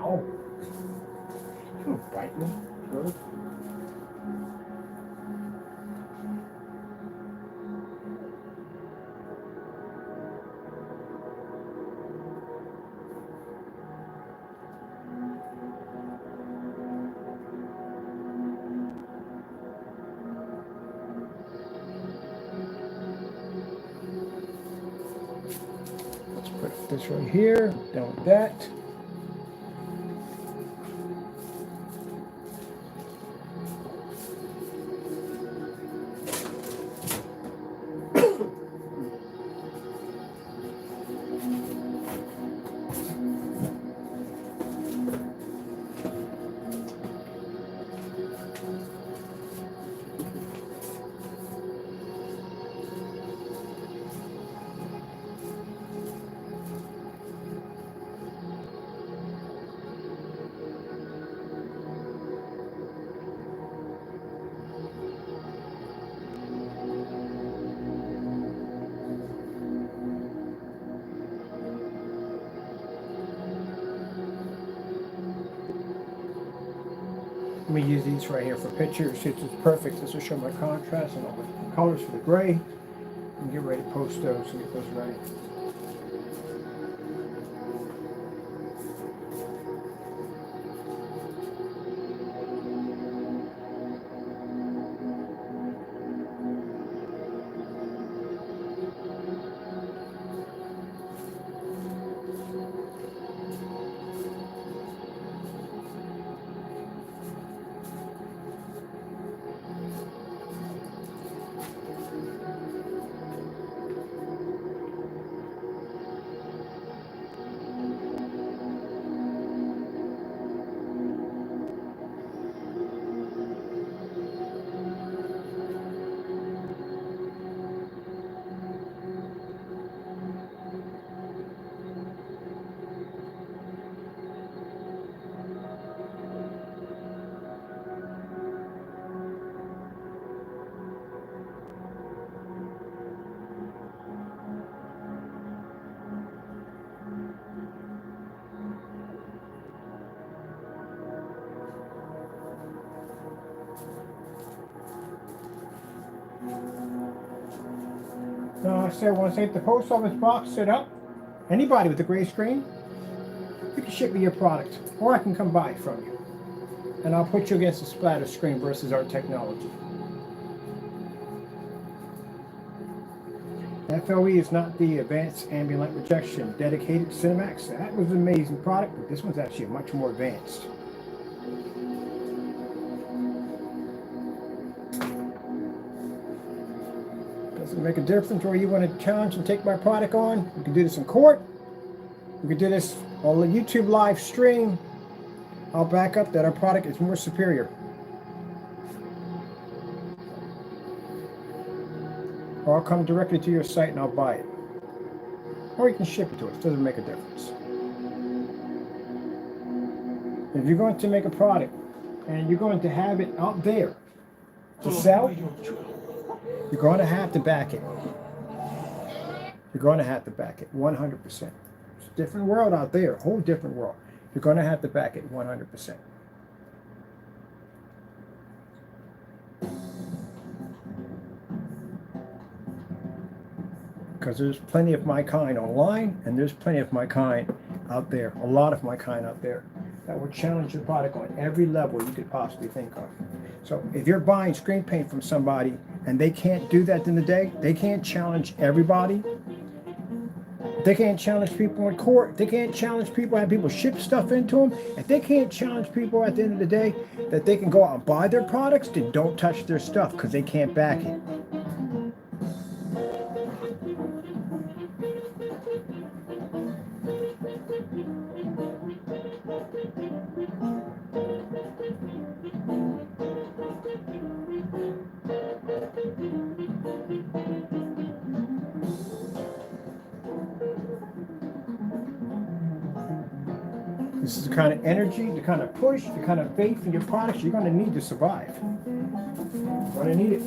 Ow! You bite me, really? Let's put this right here, done with that. Let me use these right here for pictures. It's perfect. This will show my contrast and all the colors for the gray. And get ready to post those so get those ready. Now I said once I get the post office box set up, anybody with a gray screen, you can ship me your product, or I can come buy it from you. And I'll put you against a splatter screen versus our technology. FLE is not the advanced ambient light rejection dedicated to CINEMAX. That was an amazing product, but this one's actually much more advanced. Doesn't make a difference where you want to challenge and take my product on. You can do this in court. You can do this on the YouTube live stream. I'll back up that our product is more superior. Or I'll come directly to your site and I'll buy it. Or you can ship it to us. Doesn't make a difference. If you're going to make a product and you're going to have it out there to sell, you're going to have to back it. You're going to have to back it 100%. It's a different world out there, a whole different world. You're going to have to back it 100%. Because there's plenty of my kind online, and there's plenty of my kind out there, a lot of my kind out there, that will challenge your product on every level you could possibly think of. So if you're buying screen paint from somebody and they can't do that in the day, they can't challenge everybody. They can't challenge people in court. They can't challenge people, have people ship stuff into them. If they can't challenge people at the end of the day that they can go out and buy their products, then don't touch their stuff because they can't back it. This is the kind of energy, the kind of push, the kind of faith in your products you're going to need to survive. You're going to need it.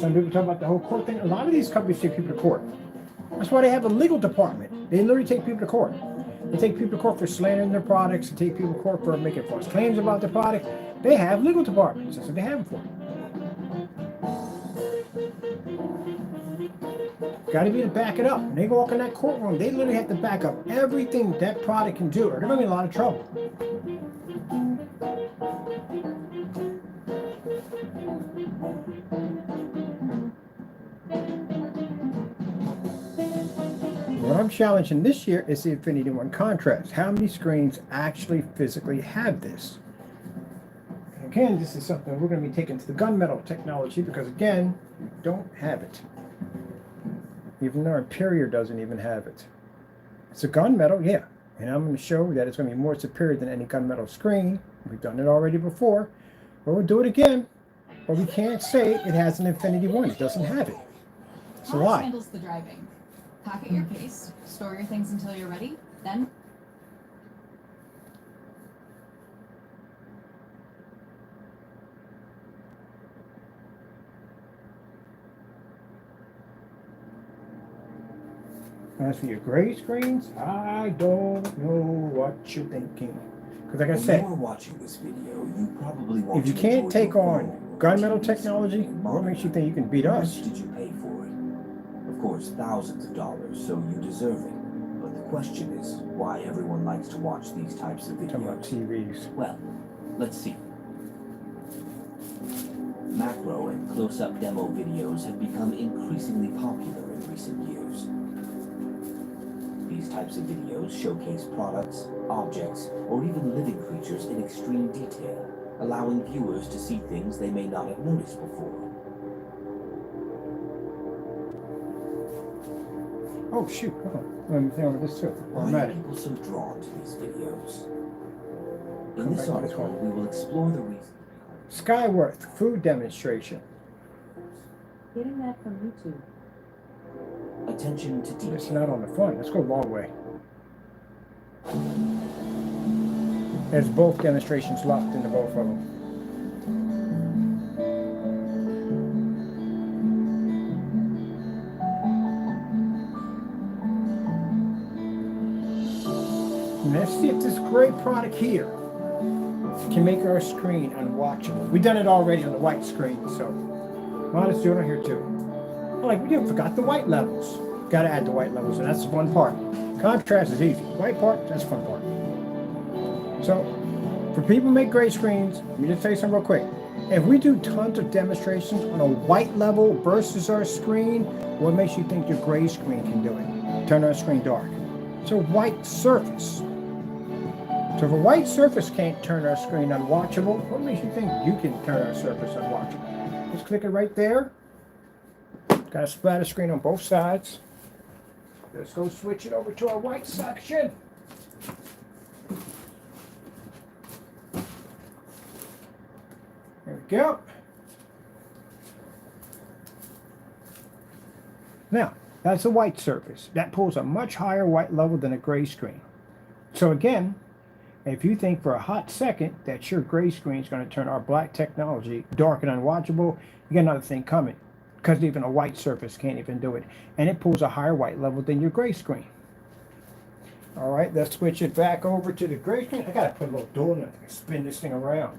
Some people talk about the whole court thing. A lot of these companies take people to court. That's why they have a legal department. They literally take people to court. They take people to court for slandering their products. They take people to court for making false claims about their product. They have legal departments. That's what they have them for. Got to be to back it up. When they walk in that courtroom, they literally have to back up everything that product can do, or they're going to be in a lot of trouble. What I'm challenging this year is the Infinity One contrast. How many screens actually physically have this? And again, this is something we're going to be taking to the gunmetal technology because, again, we don't have it. Even our Imperial doesn't even have it. It's a gunmetal, yeah. And I'm going to show that it's going to be more superior than any gunmetal screen. We've done it already before. But we'll do it again. But we can't say it has an Infinity One. It doesn't have it. It's a lie. Handles the driving. Pack at your pace, store your things until you're ready, then as for your gray screens, I don't know what you're thinking. Because like I said, when you are watching this video, you probably want if you can't take on gunmetal technology, what makes you think you can beat us? How much did you pay for it? Of course, thousands of dollars, so you deserve it. But the question is, why everyone likes to watch these types of videos? Talking about TVs. Well, let's see. Macro and close-up demo videos have become increasingly popular in recent years. These types of videos showcase products, objects, or even living creatures in extreme detail, allowing viewers to see things they may not have noticed before. Oh shoot, let me think of this too. Why are people so drawn to these videos? In this article, we will explore the reasons behind Skyworth food demonstration. Getting that from YouTube. attention to detail. It's not on the front. Let's go a long way. There's both demonstrations locked into both of them. And let's see if this great product here can make our screen unwatchable. We've done it already on the white screen, so well, let's do it on here too. Like we did, forgot the white levels. Got to add the white levels, and that's the fun part. Contrast is easy. White part, that's the fun part. So, for people who make gray screens, let me just say something real quick. If we do tons of demonstrations on a white level versus our screen, what makes you think your gray screen can do it? Turn our screen dark. It's a white surface. So if a white surface can't turn our screen unwatchable, what makes you think you can turn our surface unwatchable? Just click it right there. Got a splatter screen on both sides. Let's go switch it over to our white section. There we go. Now, that's a white surface. That pulls a much higher white level than a gray screen. So again, if you think for a hot second that your gray screen is going to turn our black technology dark and unwatchable, you got another thing coming. Because even a white surface can't even do it. And it pulls a higher white level than your gray screen. All right, let's switch it back over to the gray screen. I got to put a little door in it to spin this thing around.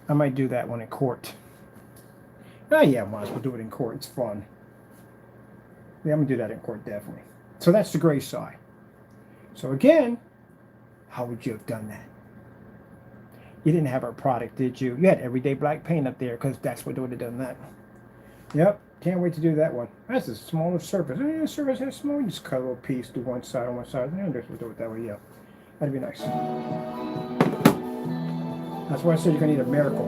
I might do that one in court. Oh yeah, might as well do it in court. It's fun. Yeah, I'm going to do that in court, definitely. So that's the gray side. So again, how would you have done that? You didn't have our product, did you? You had everyday black paint up there because that's what would have done that. Yep, can't wait to do that one. That's a smaller surface. The surface is small. You just cut a little piece to one side on one side. And we'll do it that way, yeah. That'd be nice. That's why I said you're going to need a miracle.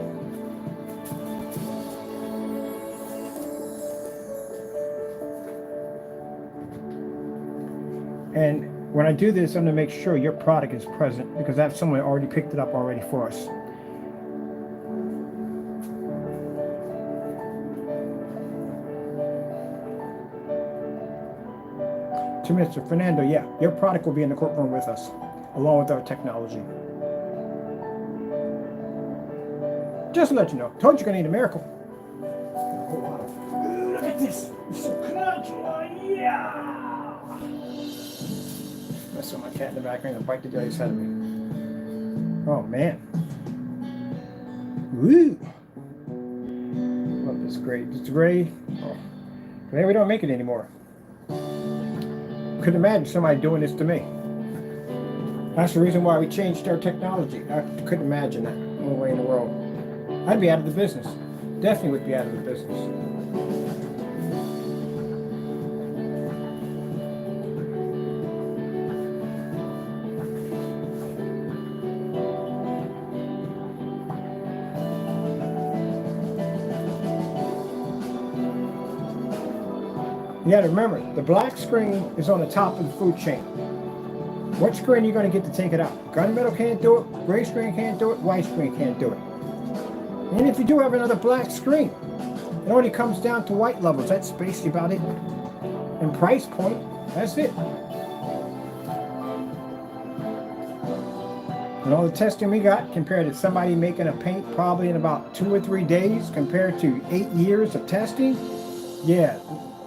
And when I do this, I'm going to make sure your product is present because I have someone already picked it up already for us. To Mr. Fernando, yeah, your product will be in the courtroom with us, along with our technology. Just to let you know, told you you're going to need a miracle. Look at this. It's a clutch one. Yeah. I saw my cat in the background and bite the dice out of me. Oh, man. Woo. Love this gray. It's gray. Oh. Man, we don't make it anymore. Couldn't imagine somebody doing this to me. That's the reason why we changed our technology. I couldn't imagine that. No way in the world. I'd be out of the business. Definitely would be out of the business. You got to remember, the black screen is on the top of the food chain. What screen are you going to get to take it out? Gunmetal can't do it, gray screen can't do it, white screen can't do it. And if you do have another black screen, it only comes down to white levels. That's basically about it. And price point, that's it. And all the testing we got compared to somebody making a paint probably in about 2 or 3 days compared to 8 years of testing, yeah,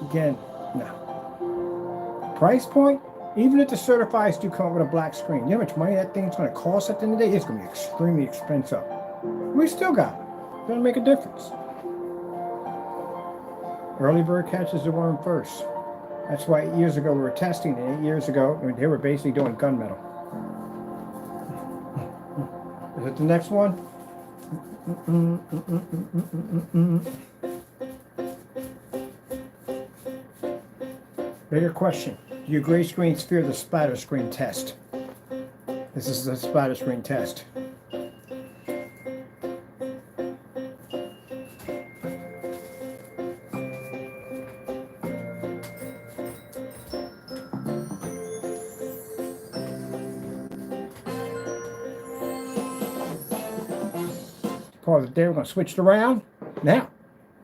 again, no. Price point, even if the certifieds do come up with a black screen, you know how much money that thing's going to cost at the end of the day? It's going to be extremely expensive. We still got it. It's going to make a difference. Early bird catches the worm first. That's why 8 years ago we were testing, and 8 years ago they were basically doing gunmetal. Is it the next one? Bigger question. Do your gray screens fear the splatter screen test? This is the splatter screen test. Pause it there. We're going to switch it around. Now,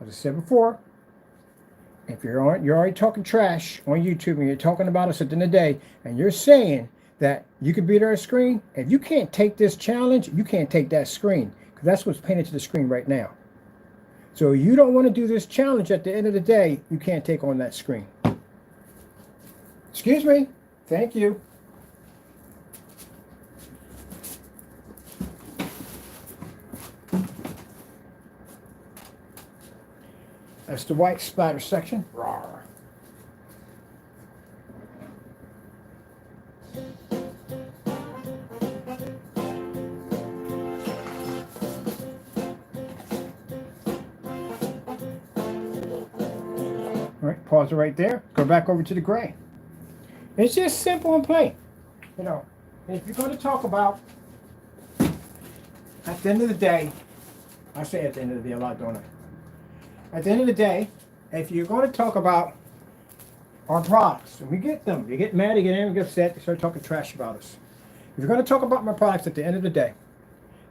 as I said before, if you're already talking trash on YouTube and you're talking about us at the end of the day, and you're saying that you can beat our screen, if you can't take this challenge, you can't take that screen, because that's what's painted to the screen right now. So you don't want to do this challenge at the end of the day, you can't take on that screen. Excuse me. Thank you. That's the white splatter section. Rawr. All right, pause it right there. Go back over to the gray. It's just simple and plain. You know, if you're going to talk about, at the end of the day, I say at the end of the day a lot, don't I? At the end of the day, if you're going to talk about our products, and we get them, you get mad, you get angry, you get upset, you start talking trash about us. If you're going to talk about my products at the end of the day,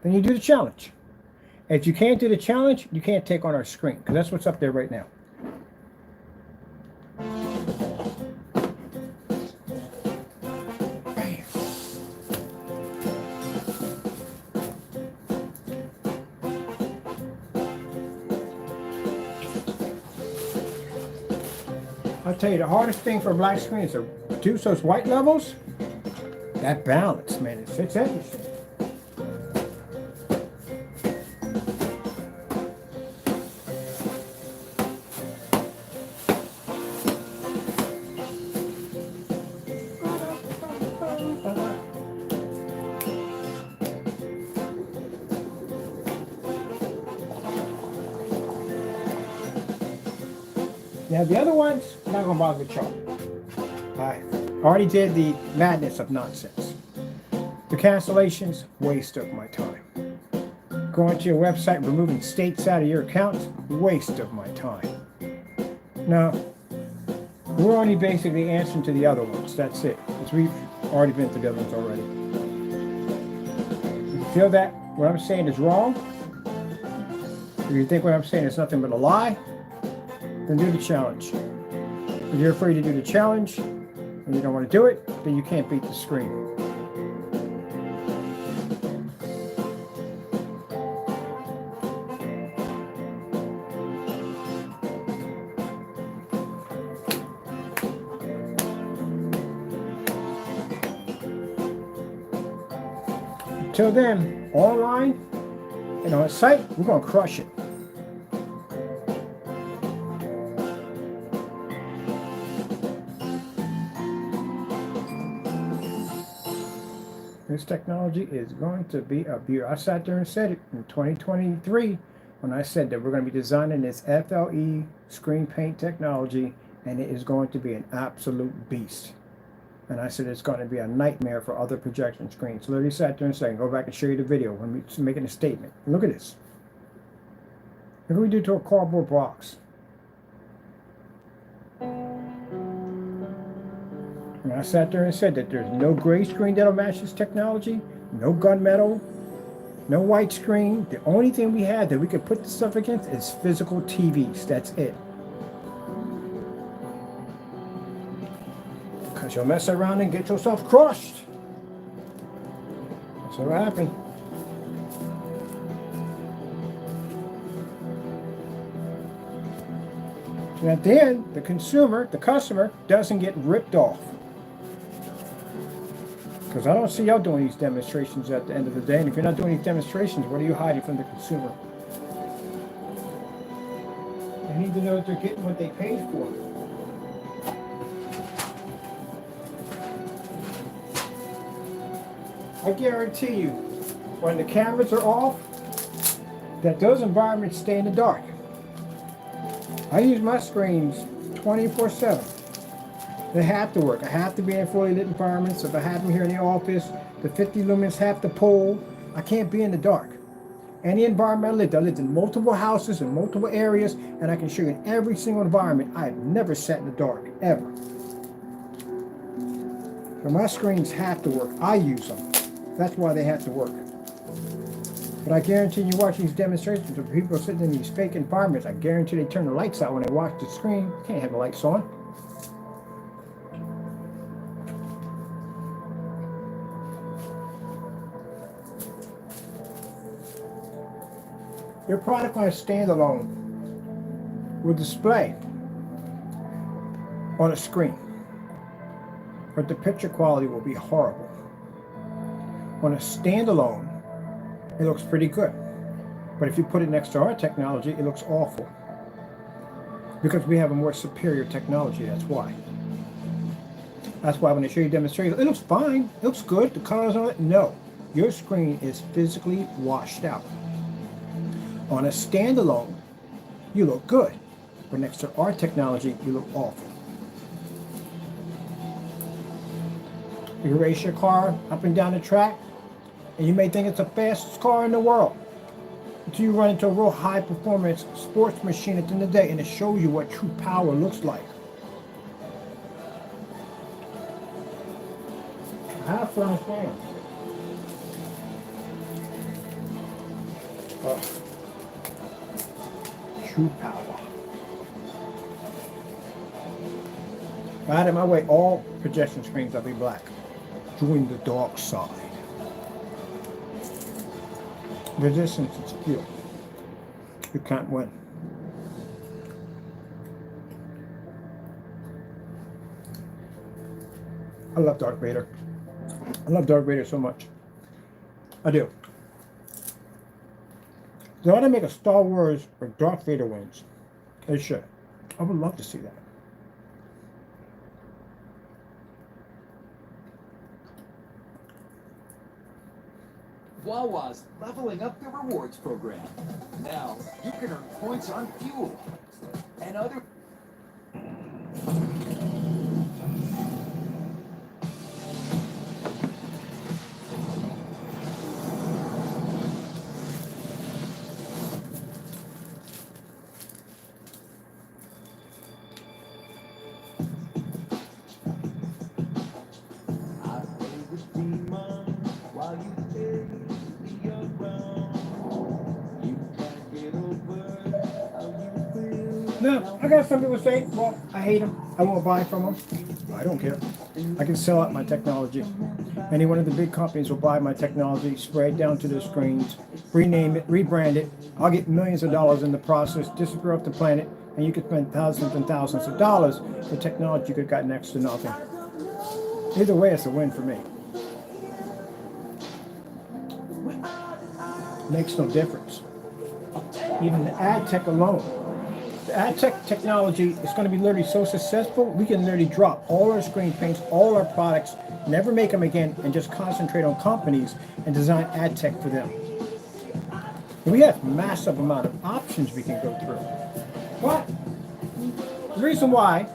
then you do the challenge. If you can't do the challenge, you can't take on our screen, because that's what's up there right now. I'll tell you, the hardest thing for a black screen is to reduce those white levels. That balance, man, it fits everything. Now the other ones, I'm not gonna bother with y'all. I already did the madness of nonsense. The cancellations, waste of my time. Going to your website, removing states out of your account, waste of my time. Now, we're only basically answering to the other ones, that's it. Because we've already been through the other ones already. If you feel that what I'm saying is wrong, if you think what I'm saying is nothing but a lie, then do the challenge. If you're afraid to do the challenge and you don't want to do it, then you can't beat the screen. Until then, online and on site, we're going to crush it. This technology is going to be a beauty. I sat there and said it in 2023 when I said that we're going to be designing this FLE screen paint technology, and it is going to be an absolute beast. And I said it's going to be a nightmare for other projection screens. Literally sat there and said, go back and show you the video when we're making a statement. Look at this. Look what we do to a cardboard box. And I sat there and said that there's no gray screen that'll match this technology, no gunmetal, no white screen. The only thing we had that we could put this stuff against is physical TVs. That's it. Because you'll mess around and get yourself crushed. That's what happened. So at the end, the consumer, the customer, doesn't get ripped off. Because I don't see y'all doing these demonstrations at the end of the day. And if you're not doing these demonstrations, what are you hiding from the consumer? They need to know that they're getting what they paid for. I guarantee you, when the cameras are off, that those environments stay in the dark. I use my screens 24/7. They have to work. I have to be in fully lit environments. If I have them here in the office, the 50 lumens have to pull. I can't be in the dark. Any environment I lived in multiple houses in multiple areas, and I can show you in every single environment. I have never sat in the dark, ever. So my screens have to work. I use them. That's why they have to work. But I guarantee you watch these demonstrations of people sitting in these fake environments, I guarantee they turn the lights out when they watch the screen. You can't have the lights on. Your product on a standalone will display on a screen, but the picture quality will be horrible. On a standalone, it looks pretty good. But if you put it next to our technology, it looks awful. Because we have a more superior technology, that's why. That's why when I show you demonstration, it looks fine, it looks good, the colors on it, no. Your screen is physically washed out. On a standalone, you look good. But next to our technology, you look awful. You race your car up and down the track, and you may think it's the fastest car in the world until you run into a real high performance sports machine at the end of the day, and it shows you what true power looks like. I have to understand. True power. If I had it my way, all projection screens will be black. Join the dark side. Resistance is fuel. You can't win. I love Darth Vader. I love Darth Vader so much. I do. They ought to make a Star Wars where Darth Vader wins. They should. I would love to see that. Wawa's leveling up the rewards program. Now, you can earn points on fuel and other... No, I got some people say, well, I hate them. I won't buy from them. I don't care. I can sell out my technology. Any one of the big companies will buy my technology, spray it down to their screens, rename it, rebrand it. I'll get millions of dollars in the process, disappear off the planet, and you could spend thousands and thousands of dollars for technology you could have got next to nothing. Either way, it's a win for me. Makes no difference. Even the ad tech alone. The ad tech technology is going to be literally so successful, we can literally drop all our screen paints, all our products, never make them again, and just concentrate on companies and design ad tech for them. And we have massive amount of options we can go through. But the reason why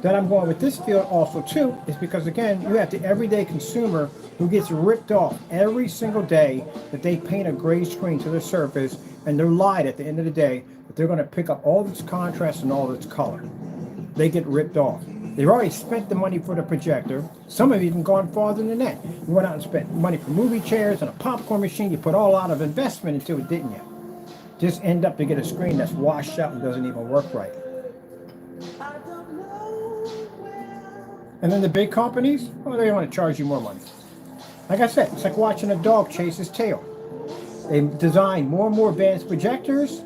that I'm going with this field also too is because, again, you have the everyday consumer who gets ripped off every single day that they paint a gray screen to the surface, and they're lied at the end of the day that they're going to pick up all this contrast and all this color. They get ripped off. They've already spent the money for the projector. Some have even gone farther than that. You went out and spent money for movie chairs and a popcorn machine. You put all out of investment into it, didn't you? Just end up to get a screen that's washed out and doesn't even work right. And then the big companies, well, they want to charge you more money. Like I said, it's like watching a dog chase his tail. They design more and more advanced projectors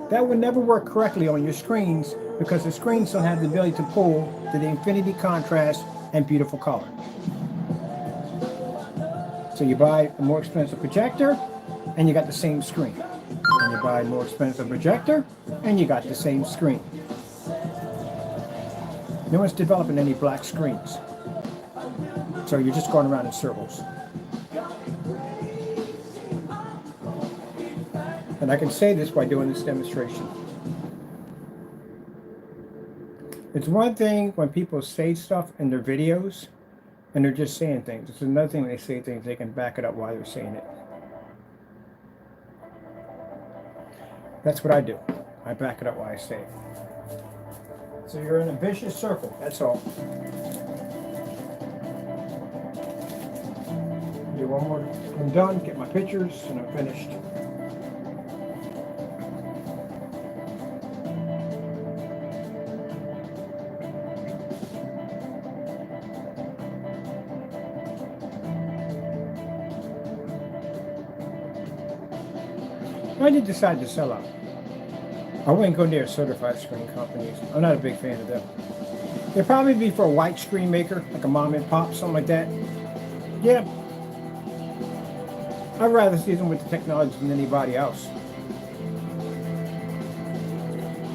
that would never work correctly on your screens because the screens don't have the ability to pull to the infinity contrast and beautiful color. So you buy a more expensive projector and you got the same screen. And you buy a more expensive projector and you got the same screen. No one's developing any black screens. So you're just going around in circles. And I can say this by doing this demonstration. It's one thing when people say stuff in their videos and they're just saying things. It's another thing when they say things, they can back it up while they're saying it. That's what I do. I back it up while I say it. So you're in a vicious circle, that's all. You do one more. I'm done, get my pictures, and I'm finished. I did decide to sell out. I wouldn't go near certified screen companies. I'm not a big fan of them. They'd probably be for a white screen maker, like a mom and pop, something like that. Yeah. I'd rather see them with the technology than anybody else.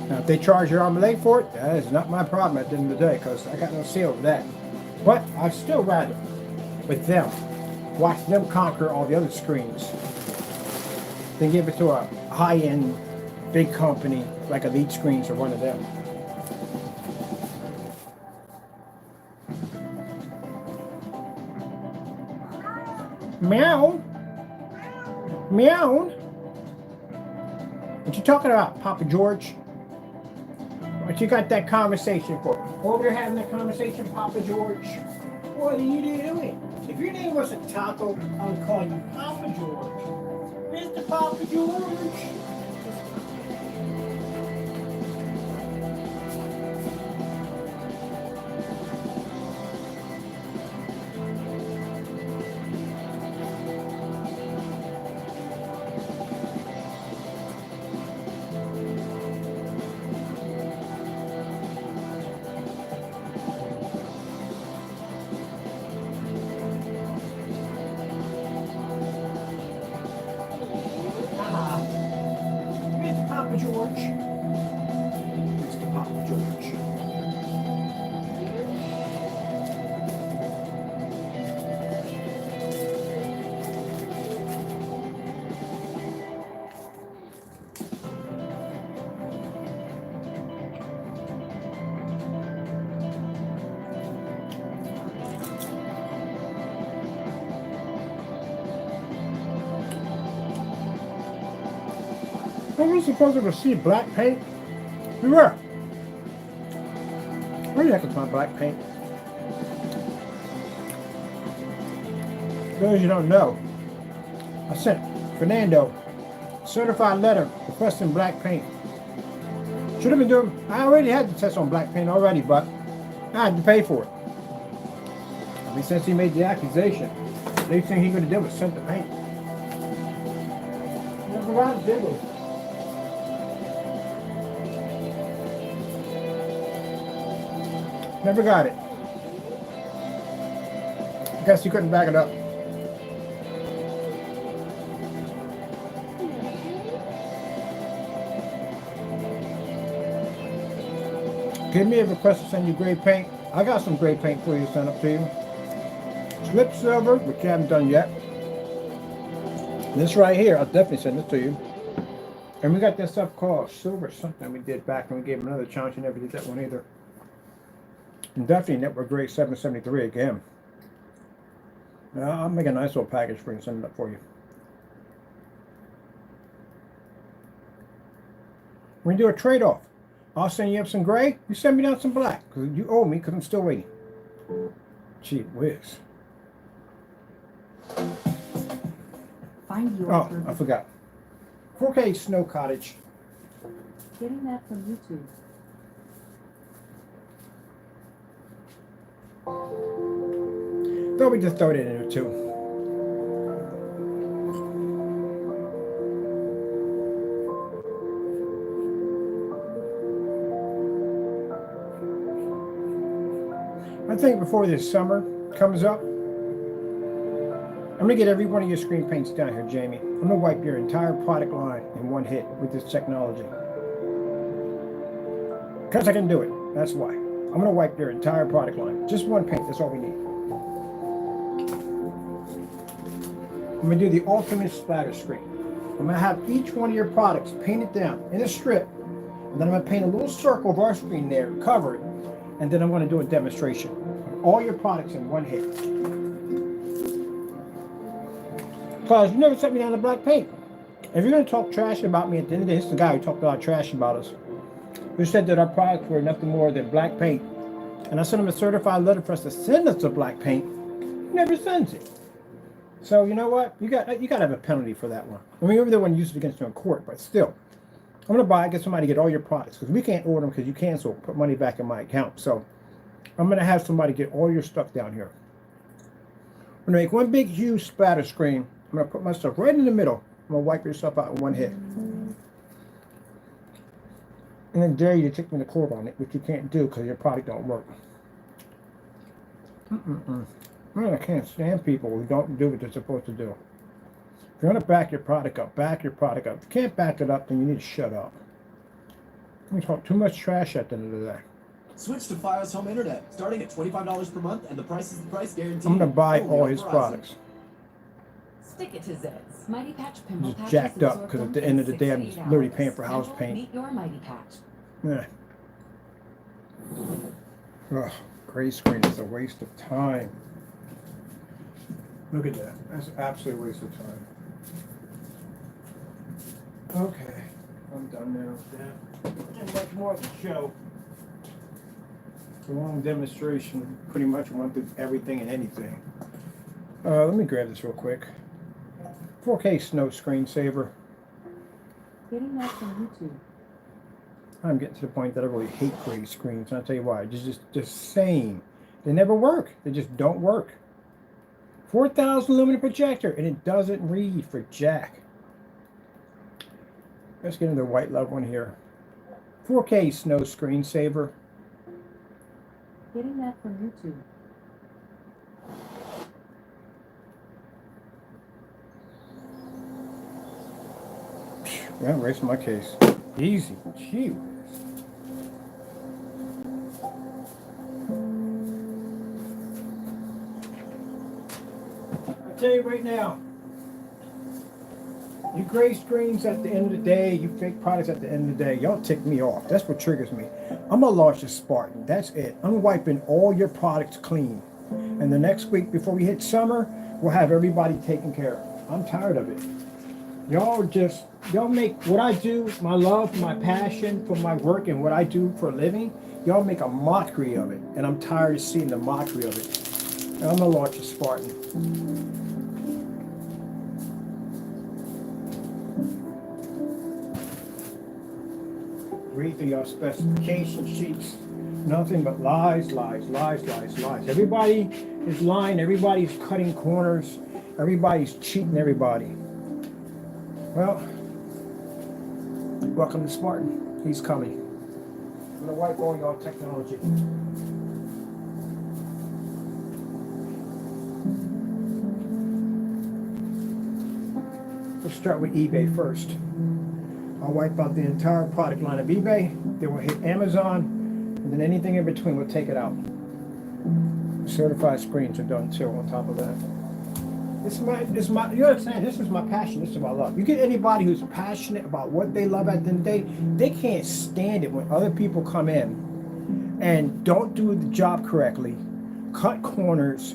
Now, if they charge your arm and leg for it, that is not my problem at the end of the day, because I got no say over that. But I'd still rather, with them, watch them conquer all the other screens than give it to a high-end big company like Elite Screens or one of them. Meow. Meow. What you talking about, Papa George? What you got that conversation for? Over there having that conversation, Papa George? What are you doing? If your name wasn't Taco, I would call you Papa George. Mr. Papa George. Mr. Papa George. Mr. Papa George. I was supposed to see black paint. We were. Where the heck is my black paint? For those you don't know, I sent Fernando a certified letter requesting black paint. Should have been doing, I already had the test on black paint already, but I had to pay for it. I mean, since he made the accusation, the next thing he could have done was sent the paint. Never mind, did we? Never got it. I guess you couldn't back it up. Give me a request to send you gray paint. I got some gray paint for you to send up to you. Slip silver, which you haven't done yet. This right here, I'll definitely send it to you. And we got this stuff called silver something we did back, and we gave him another challenge. You never did that one either. And definitely network grade 773 again. I'll make a nice little package for you and send it up for you. We do a trade-off. I'll send you up some gray. You send me down some black. Because you owe me, because I'm still waiting. Gee whiz. Find your Oh, I forgot. 4K Snow Cottage. Getting that from YouTube. Thought we just throw it in there too. I think before this summer comes up, I'm gonna get every one of your screen paints down here, Jamie. I'm gonna wipe your entire product line in one hit with this technology. Because I can do it. That's why. I'm gonna wipe your entire product line. Just one paint, that's all we need. I'm gonna do the ultimate splatter screen. I'm gonna have each one of your products painted down in a strip, and then I'm gonna paint a little circle of our screen there, cover it, and then I'm gonna do a demonstration of all your products in one hit. Because you never sent me down the black paint. If you're gonna talk trash about me at the end of the day, this is the guy who talked a lot of trash about us, who said that our products were nothing more than black paint. And I sent him a certified letter for us to send us the black paint. He never sends it. So you know what? You got to have a penalty for that one. I mean, even though one used it against you in court, but still, I'm gonna get somebody to get all your products because we can't order them because you cancel. Put money back in my account. So I'm gonna have somebody get all your stuff down here. I'm gonna make one big huge splatter screen. I'm gonna put my stuff right in the middle. I'm gonna wipe your stuff out in one hit. And then dare you to take me to court on it, which you can't do because your product don't work. Man, I can't stand people who don't do what they're supposed to do. If you're gonna back your product up, back your product up. If you can't back it up, then you need to shut up. We talk too much trash at the end of the day. Switch to Fios Home Internet, starting at $25 per month, and the price is the price guaranteed. I'm gonna buy Only all on his Verizon. products. Stick it to Zeds. Mighty Patch Pimple Just Patches jacked up absorb because at them the end in of the day, 6 I'm to just 8 literally hours. paying for house Pimple, paint. Meet your Mighty Patch. Yeah. Ugh, gray screen is a waste of time. Look at that. That's an absolute waste of time. Okay, I'm done now with that. And much more to show. It's a long demonstration. Pretty much went through everything and anything. Let me grab this real quick. 4K snow screensaver. Getting that from YouTube. I'm getting to the point that I really hate gray screens. And I'll tell you why. Just same. They never work. They just don't work. 4,000 lumen projector, and it doesn't read for jack. Let's get into the white level one here. 4K snow screensaver. Getting that from YouTube. Yeah, erase my case. Easy. Gee. I tell you right now, you gray screens at the end of the day, you fake products at the end of the day, y'all tick me off. That's what triggers me. I'm gonna launch a Spartan. That's it. I'm wiping all your products clean. And the next week before we hit summer, we'll have everybody taken care of. I'm tired of it. Y'all make what I do, my love, my passion for my work and what I do for a living, y'all make a mockery of it. And I'm tired of seeing the mockery of it. And I'm gonna launch a Spartan. Read through your specification sheets. Nothing but lies, lies, lies, lies, lies. Everybody is lying. Everybody's cutting corners. Everybody's cheating everybody. Well, welcome to Spartan. He's coming. I'm gonna wipe all y'all technology. Let's start with eBay first. I'll wipe out the entire product line of eBay. Then we'll hit Amazon, and then anything in between, we'll take it out. Certified screens are done too on top of that. You understand, this is my passion, this is my love. You get anybody who's passionate about what they love at the end of the day, they can't stand it when other people come in and don't do the job correctly, cut corners,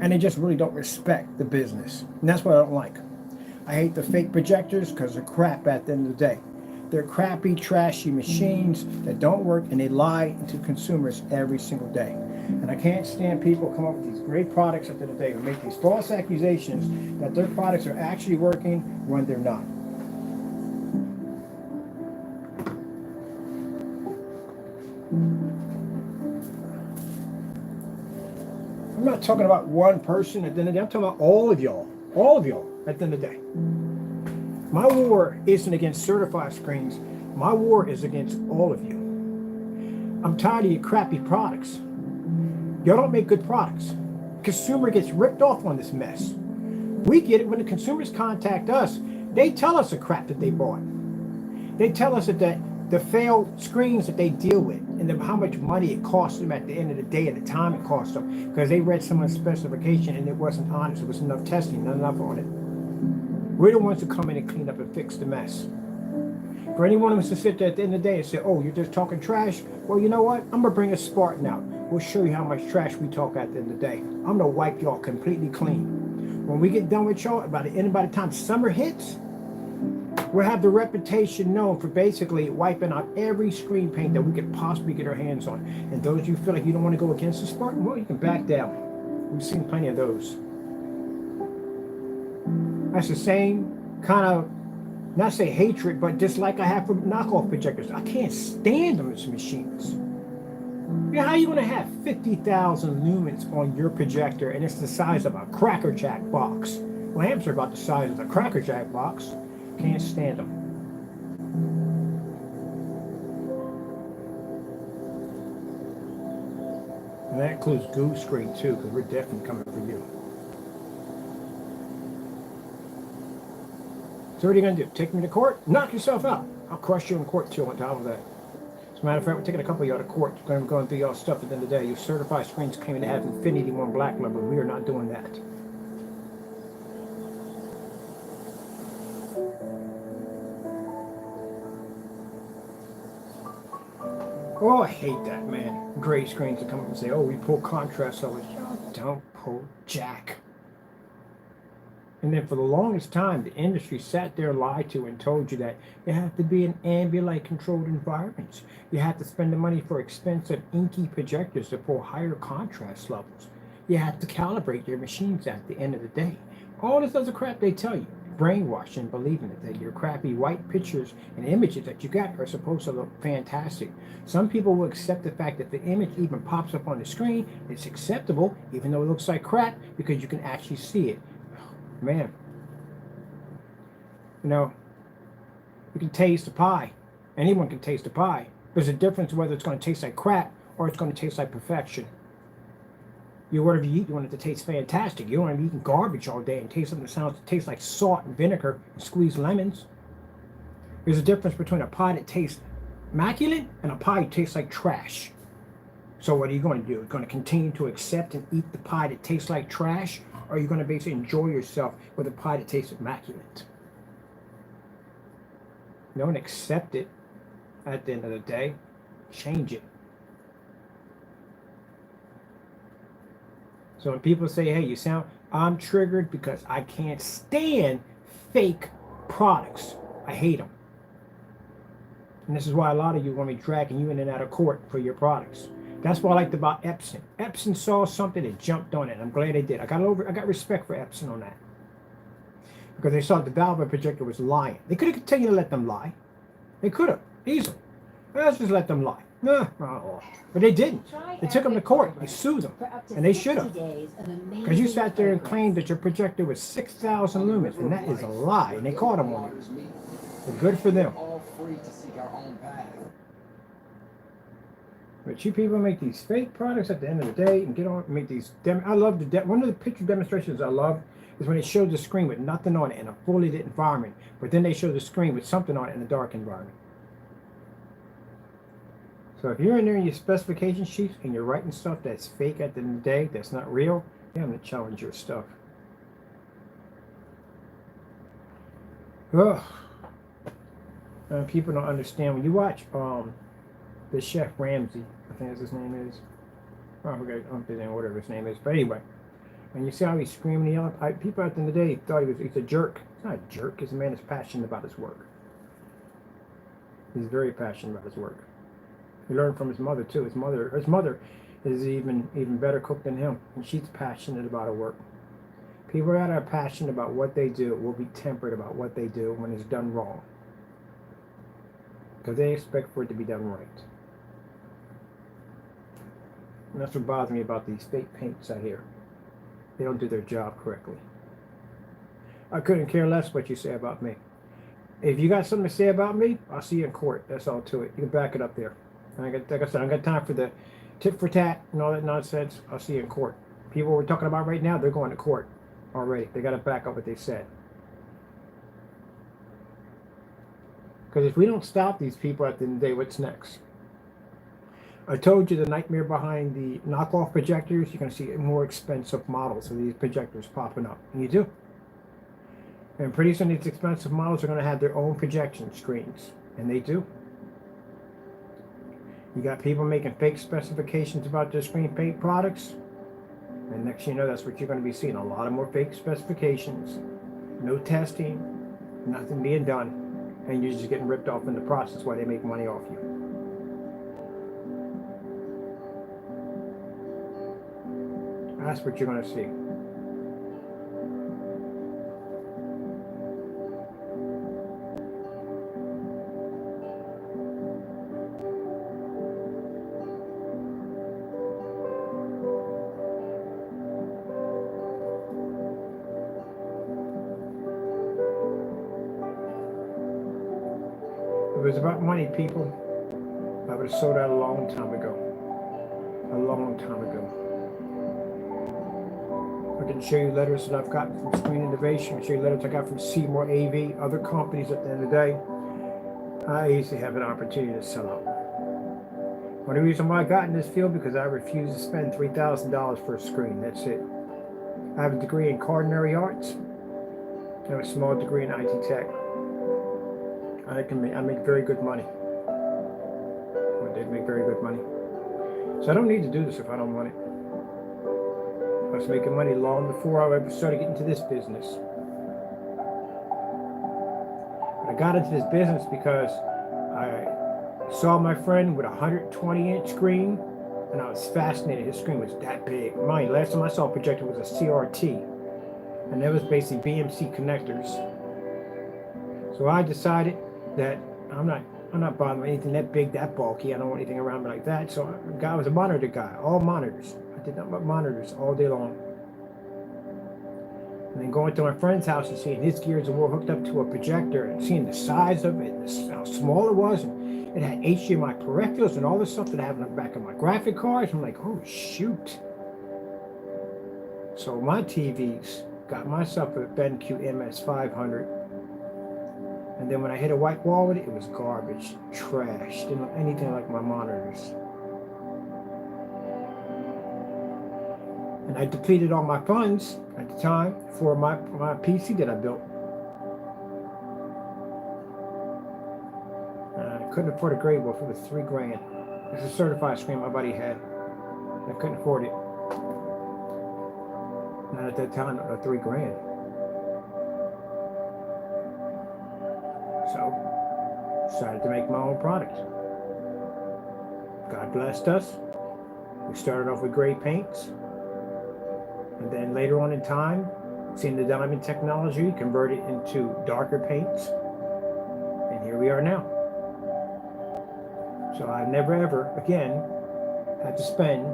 and they just really don't respect the business. And that's what I don't like. I hate the fake projectors because they're crap at the end of the day. They're crappy, trashy machines that don't work, and they lie to consumers every single day. And I can't stand people come up with these great products at the end of the day who make these false accusations that their products are actually working when they're not. I'm not talking about one person at the end of the day. I'm talking about all of y'all at the end of the day. My war isn't against certified screens. My war is against all of you. I'm tired of your crappy products. Y'all don't make good products. Consumer gets ripped off on this mess. We get it when the consumers contact us. They tell us the crap that they bought. They tell us that the failed screens that they deal with and how much money it costs them at the end of the day and the time it costs them because they read someone's specification and it wasn't honest. It was enough testing, not enough on it. We're the ones who come in and clean up and fix the mess. For anyone who wants to sit there at the end of the day and say, oh, you're just talking trash, well, you know what? I'm going to bring a Spartan out. We'll show you how much trash we talk at the end of the day. I'm going to wipe y'all completely clean. When we get done with y'all, by the time summer hits, we'll have the reputation known for basically wiping out every screen paint that we could possibly get our hands on. And those of you feel like you don't want to go against the Spartan, well, you can back down. We've seen plenty of those. That's the same kind of, not say hatred, but dislike I have for knockoff projectors. I can't stand them as machines. You know, how are you going to have 50,000 lumens on your projector and it's the size of a Cracker Jack box? Lamps are about the size of the Cracker Jack box. Can't stand them. And that includes Goose Screen too, because we're definitely coming for you. So what are you going to do? Take me to court? Knock yourself out. I'll crush you in court too on top of that. As a matter of fact, we're taking a couple of you out of court. We're going through y'all stuff at the end of the day. Your certified screens claiming to have Infinity 1 black level. We are not doing that. Oh, I hate that, man. Gray screens that come up and say, oh, we pull contrast levels. Y'all don't pull jack. And then for the longest time, the industry sat there, lied to, and told you that you have to be in ambient controlled environments. You have to spend the money for expensive inky projectors to pull higher contrast levels. You have to calibrate your machines at the end of the day. All this other crap they tell you. Brainwashing, believing it, that your crappy white pictures and images that you got are supposed to look fantastic. Some people will accept the fact that the image even pops up on the screen. It's acceptable, even though it looks like crap, because you can actually see it. Man, you know, you can taste the pie. Anyone can taste the pie. There's a difference whether it's going to taste like crap or it's going to taste like perfection. Whatever you eat, you want it to taste fantastic. You don't want to be eating garbage all day and taste something that tastes like salt and vinegar and squeezed lemons. There's a difference between a pie that tastes immaculate and a pie that tastes like trash. So what are you going to do? You're going to continue to accept and eat the pie that tastes like trash? Or are you going to basically enjoy yourself with a pie that tastes immaculate? Don't accept it at the end of the day. Change it. So when people say, hey, I'm triggered because I can't stand fake products. I hate them. And this is why a lot of you want me dragging you in and out of court for your products. That's what I liked about Epson. Epson saw something and jumped on it. I'm glad they did. I got respect for Epson on that. Because they saw the Valve projector was lying. They could have continued to let them lie. They could have, easily. Let's just let them lie. But they didn't. They took them to court. They sued them. And they should have. Because you sat there and claimed that your projector was 6,000 lumens. And that is a lie. And they caught them on it. But good for them. But you people make these fake products at the end of the day and get on make these I love one of the picture demonstrations I love is when it shows the screen with nothing on it in a fully lit environment, but then they show the screen with something on it in a dark environment. So if you're in there in your specification sheets and you're writing stuff that's fake at the end of the day, that's not real, yeah, I'm gonna challenge your stuff. Ugh. People don't understand when you watch the Chef Ramsay, I think that's his name is. I forget, I don't think whatever his name is. But anyway, and you see how he's screaming and yelling. People at the end of the day thought he's a jerk. He's not a jerk. He's a man that's passionate about his work. He's very passionate about his work. He learned from his mother too. His mother is even better cook than him, and she's passionate about her work. People that are passionate about what they do will be tempered about what they do when it's done wrong, because they expect for it to be done right. And that's what bothers me about these fake paints out here. They don't do their job correctly. I couldn't care less what you say about me. If you got something to say about me, I'll see you in court. That's all to it. You can back it up there. Like I said, I got time for the tit for tat and all that nonsense. I'll see you in court. People we're talking about right now, they're going to court already. They got to back up what they said. Because if we don't stop these people at the end of the day, what's next? I told you the nightmare behind the knockoff projectors, you're going to see more expensive models of these projectors popping up. And you do. And pretty soon these expensive models are going to have their own projection screens. And they do. You got people making fake specifications about their screen paint products. And next thing you know, that's what you're going to be seeing. A lot of more fake specifications. No testing. Nothing being done. And you're just getting ripped off in the process while they make money off you. That's what you're going to see. it was about money, people, I would have sold out a long time ago. A long time ago. I can show you letters that I've gotten from Screen Innovation. I can show you letters I got from Seymour AV, other companies. At the end of the day, I easily have an opportunity to sell out. One of the reasons why I got in this field, because I refuse to spend $3,000 for a screen. That's it. I have a degree in culinary arts. I have a small degree in IT tech. I make very good money. I did make very good money. So I don't need to do this if I don't want it. I was making money long before I ever started getting into this business. But I got into this business because I saw my friend with a 120-inch screen, and I was fascinated. His screen was that big. Mind, last time I saw a projector was a CRT, and that was basically BMC connectors. So I decided that I'm not bothering with anything that big, that bulky. I don't want anything around me like that. So I was a monitor guy, all monitors. I did nothing but monitors all day long. And then going to my friend's house and seeing his gears were hooked up to a projector and seeing the size of it, and how small it was, and it had HDMI peripherals and all this stuff that I have in the back of my graphic cards. I'm like, oh shoot. So my TVs, got myself a BenQ MS500. And then when I hit a white wall with it, it was garbage, trash, didn't look anything like my monitors. And I depleted all my funds at the time for my PC that I built. I couldn't afford a Grey Wolf. It was $3 grand. It's a certified screen my buddy had. I couldn't afford it. Not at that time, $3 grand. So, decided to make my own product. God blessed us. We started off with gray paints. And then later on in time, seeing the diamond technology converted into darker paints. And here we are now. So I've never ever, again, had to spend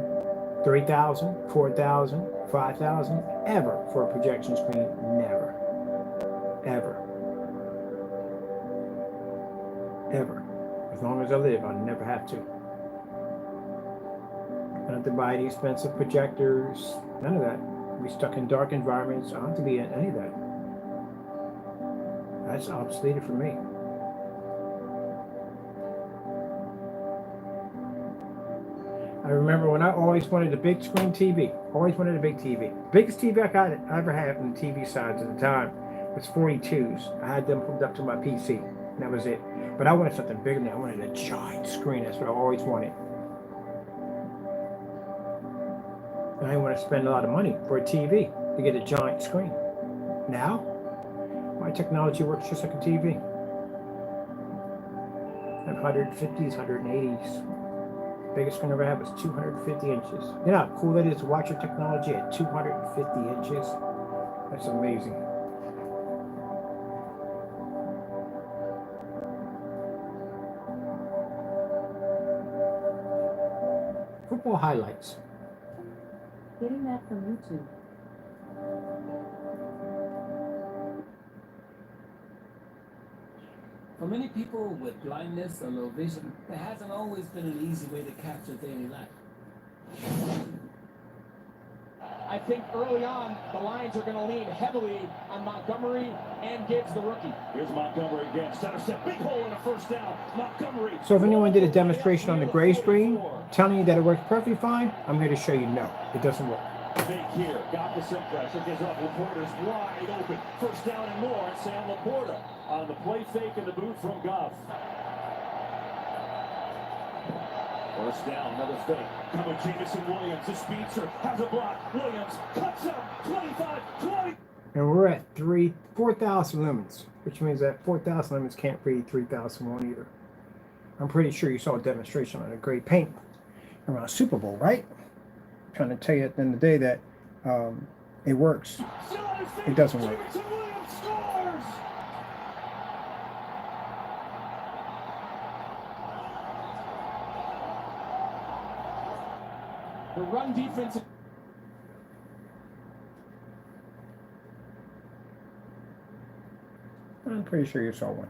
$3,000, $4,000, $5,000 ever for a projection screen. Never. Ever. Ever. As long as I live, I'll never have to. I don't have to buy any expensive projectors. None of that. I'll be stuck in dark environments. I don't have to be in any of that. That's obsoleted for me. I remember when I always wanted a big screen TV. Always wanted a big TV. Biggest TV I ever had on the TV sides at the time was 42s. I had them hooked up to my PC. And that was it. But I wanted something bigger than that. I wanted a giant screen. That's what I always wanted. And I didn't want to spend a lot of money for a TV to get a giant screen. Now, my technology works just like a TV. I have 150s, 180s. Biggest screen I ever had was 250 inches. You know how cool that is to watch your technology at 250 inches? That's amazing. Football highlights. Getting that from YouTube. For many people with blindness or low vision, there hasn't always been an easy way to capture daily life. I think early on, the Lions are going to lean heavily on Montgomery and Gibbs, the rookie. Here's Montgomery again. Center step, big hole in the first down. Montgomery. So if anyone did a demonstration on the gray screen, telling you that it works perfectly fine, I'm here to show you no, it doesn't work. Big here. Got the sim pressure. Gives up. Laporta's wide open. First down and more. And Sam Laporta on the play fake in the boot from Goff. First down, another fake. Coming Jamison Williams, the speedster, has a block. Williams cuts up 25, 20. And we're at 4,000 lumens, which means that 4,000 lumens can't read 3,001 either. I'm pretty sure you saw a demonstration on a gray paint around Super Bowl, right? I'm trying to tell you at the end of the day that it works. It doesn't work. The run defense. I'm pretty sure you saw one.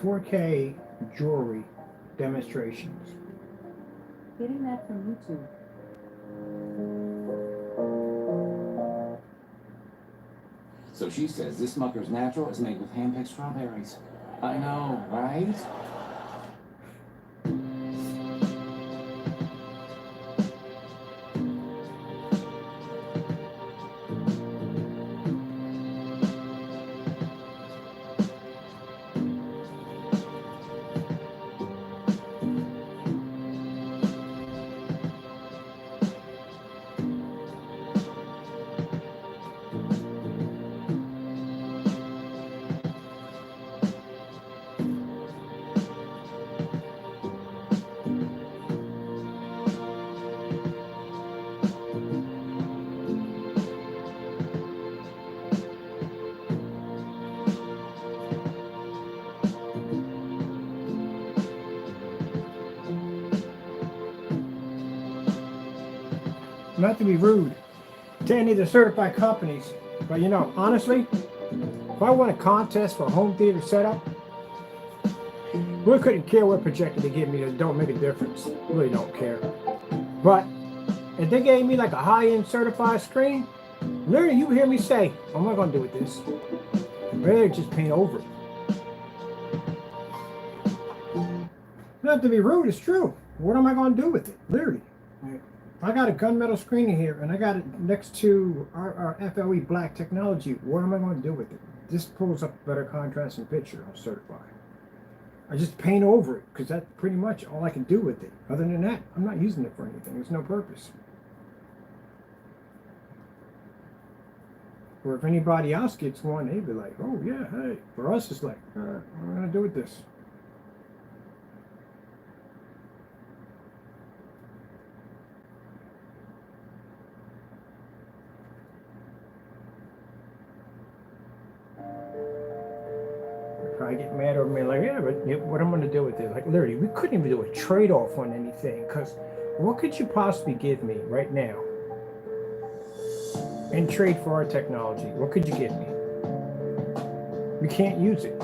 4K jewelry demonstrations. Getting that from YouTube. So she says this Smucker's Natural is made with hand-picked strawberries. I know, right? Not to be rude to any of the certified companies, but you know, honestly, if I won a contest for a home theater setup, we couldn't care what projector they give me. It don't make a difference. Really don't care. But if they gave me like a high-end certified screen, literally you hear me say, what am I going to do with this? Really just paint over it. Not to be rude, it's true. What am I going to do with it? Literally. I got a gunmetal screen in here and I got it next to our FLE black technology. What am I going to do with it? This pulls up better contrast and picture. I'm certified. I just paint over it because that's pretty much all I can do with it. Other than that, I'm not using it for anything. There's no purpose. Or if anybody else gets one, they'd be like, oh yeah, hey. For us, it's like, what am I going to do with this? I get mad over me like, yeah, but what I'm going to do with it? Like, literally, we couldn't even do a trade-off on anything because what could you possibly give me right now in trade for our technology? What could you give me? We can't use it.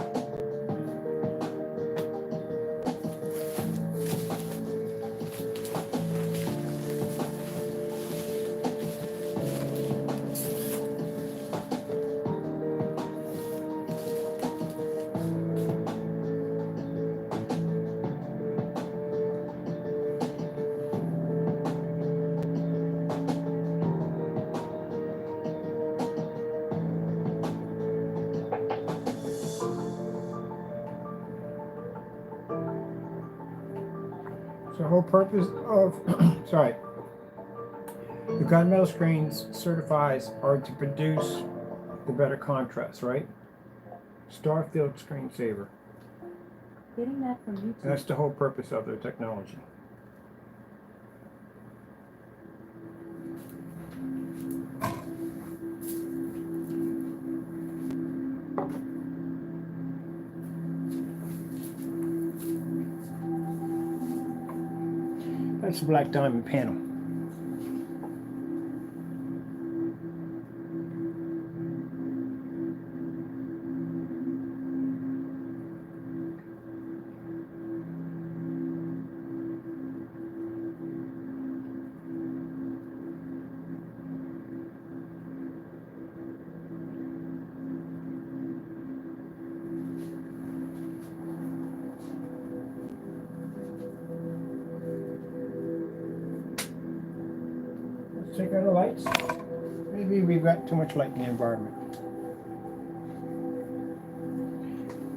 The whole purpose of, sorry, the gunmetal screens certifies are to produce the better contrast, right? Starfield screensaver. Getting that from YouTube. That's the whole purpose of their technology. That's a black diamond panel. Take out the lights. Maybe we've got too much light in the environment.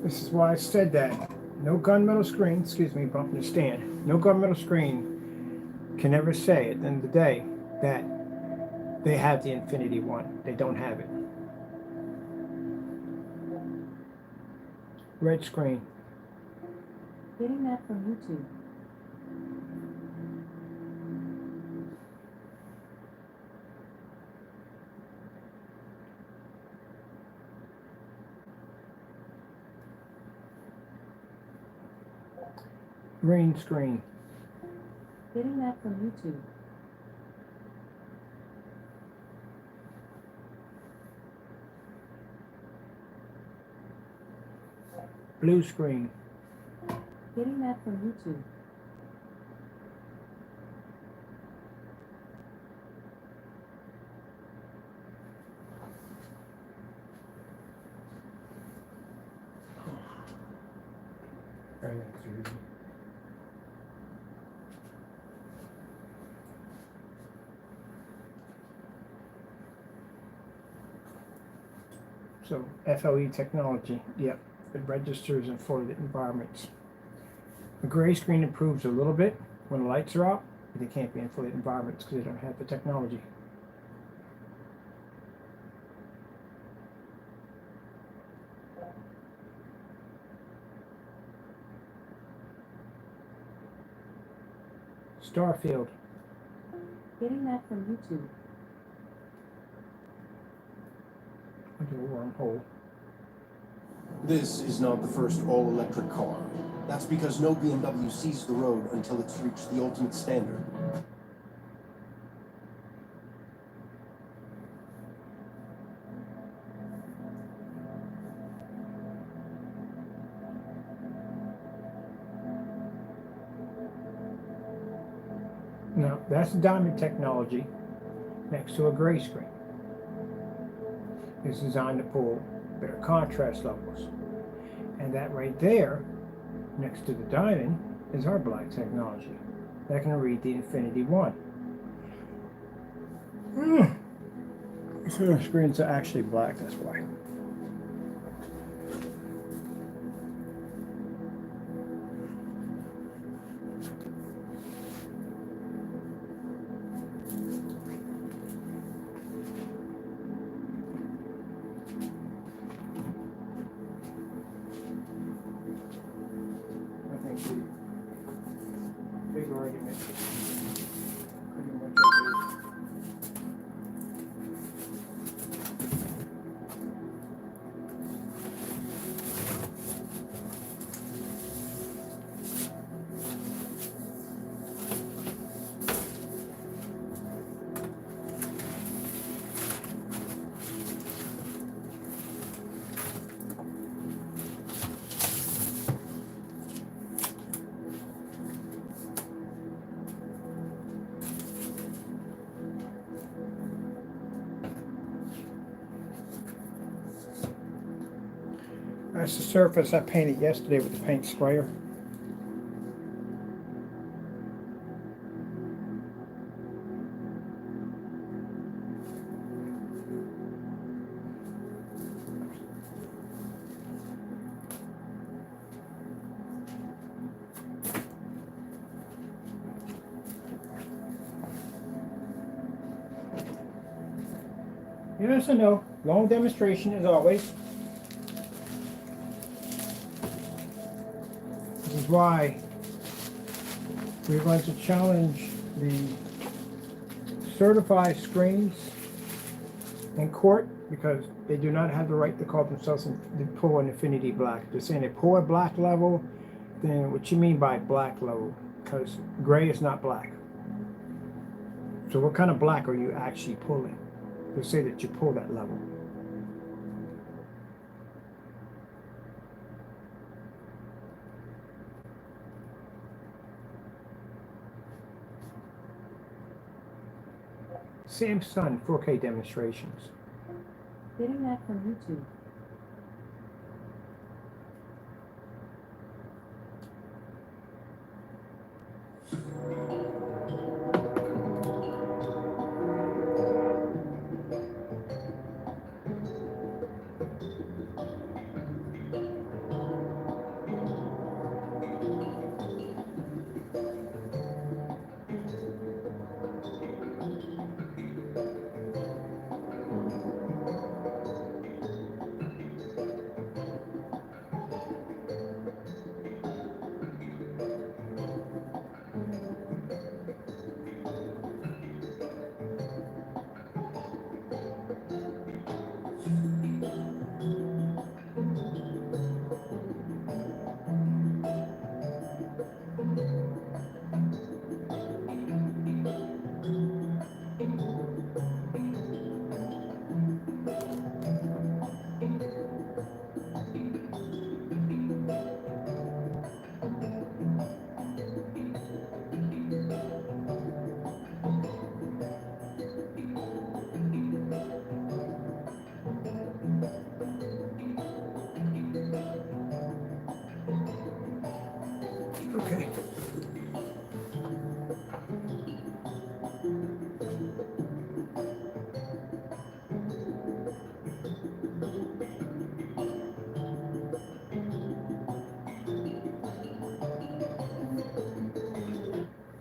This is why I said that no gunmetal screen, excuse me, bumping the stand, no gunmetal screen can ever say at the end of the day that they have the Infinity One. They don't have it. Red screen. Getting that from YouTube. Green screen. Getting that from YouTube. Blue screen. Getting that from YouTube. So FLE Technology, yep, it registers in flooded environments. The gray screen improves a little bit when the lights are out, but they can't be in flooded environments because they don't have the technology. Starfield. Getting that from YouTube. Into a wormhole. This is not the first all-electric car. That's because no BMW sees the road until it's reached the ultimate standard. Now, that's diamond technology next to a gray screen. It's designed to pull better contrast levels. And that right there, next to the diamond, is our black technology. That can read the Infinity 1. So the screens are actually black, that's why. Big argument. Pretty much agree. That's the surface I painted yesterday with the paint sprayer. Yes and no. Long demonstration as always. This is why we're going to challenge the certified screens in court because they do not have the right to call themselves the pull an Infinity Black. They're saying they pull a black level, then what you mean by black level? Because gray is not black. So what kind of black are you actually pulling to say that you pull that level? Samsung 4K demonstrations. Getting that from YouTube.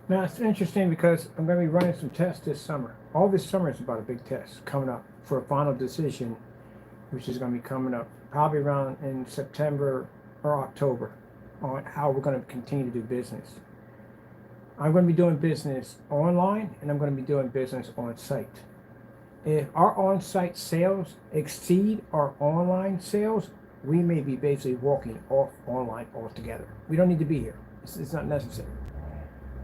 Now it's interesting because I'm going to be running some tests this summer. All this summer is about a big test coming up for a final decision, which is going to be coming up probably around in September or October on how we're going to continue to do business. I'm going to be doing business online and I'm going to be doing business on site. If our on-site sales exceed our online sales, we may be basically walking off online altogether. We don't need to be here. It's not necessary.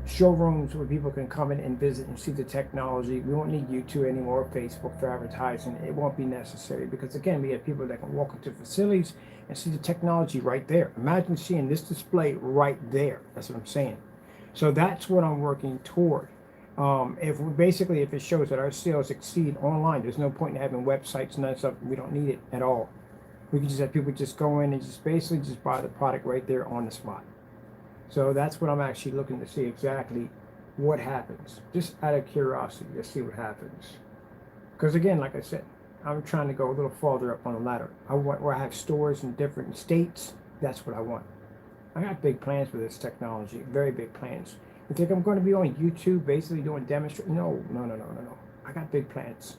Showrooms where people can come in and visit and see the technology. We won't need YouTube anymore, Facebook for advertising. It won't be necessary because, again, we have people that can walk into facilities and see the technology right there. Imagine seeing this display right there. That's what I'm saying. So that's what I'm working toward. If it shows that our sales exceed online, there's no point in having websites and that stuff. We don't need it at all. We can just have people just go in and just basically just buy the product right there on the spot. So that's what I'm actually looking to see exactly what happens. Just out of curiosity, to see what happens. Because again, like I said, I'm trying to go a little farther up on the ladder. I want where I have stores in different states. That's what I want. I got big plans for this technology, very big plans. You think I'm going to be on YouTube basically doing demonstrations? No. I got big plans.